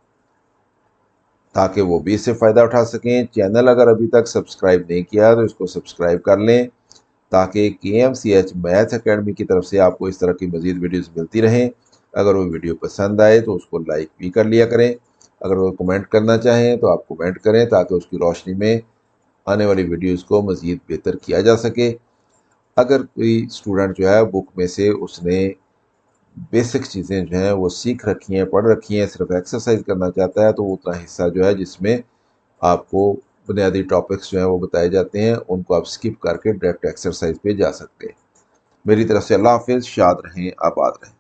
ताकि वो भी इससे फ़ायदा उठा सकें। चैनल अगर अभी तक सब्सक्राइब नहीं किया तो इसको सब्सक्राइब कर लें ताकि KMCH मैथ अकेडमी की तरफ से आपको इस तरह की मज़ीद वीडियोस मिलती रहें। अगर वो वीडियो पसंद आए तो उसको लाइक भी कर लिया करें। अगर वो कमेंट करना चाहें तो आप कमेंट करें ताकि उसकी रोशनी में आने वाली वीडियोस को मज़ीद बेहतर किया जा सके। अगर कोई स्टूडेंट जो है बुक में से उसने बेसिक चीज़ें जो हैं वो सीख रखी हैं, पढ़ रखी हैं, सिर्फ एक्सरसाइज करना चाहता है तो वो उतना हिस्सा जो है जिसमें आपको बुनियादी टॉपिक्स जो हैं वो बताए जाते हैं, उनको आप स्किप करके डायरेक्ट एक्सरसाइज पे जा सकते हैं। मेरी तरफ से अल्लाह हाफिज़, शाद रहें, आबाद रहें।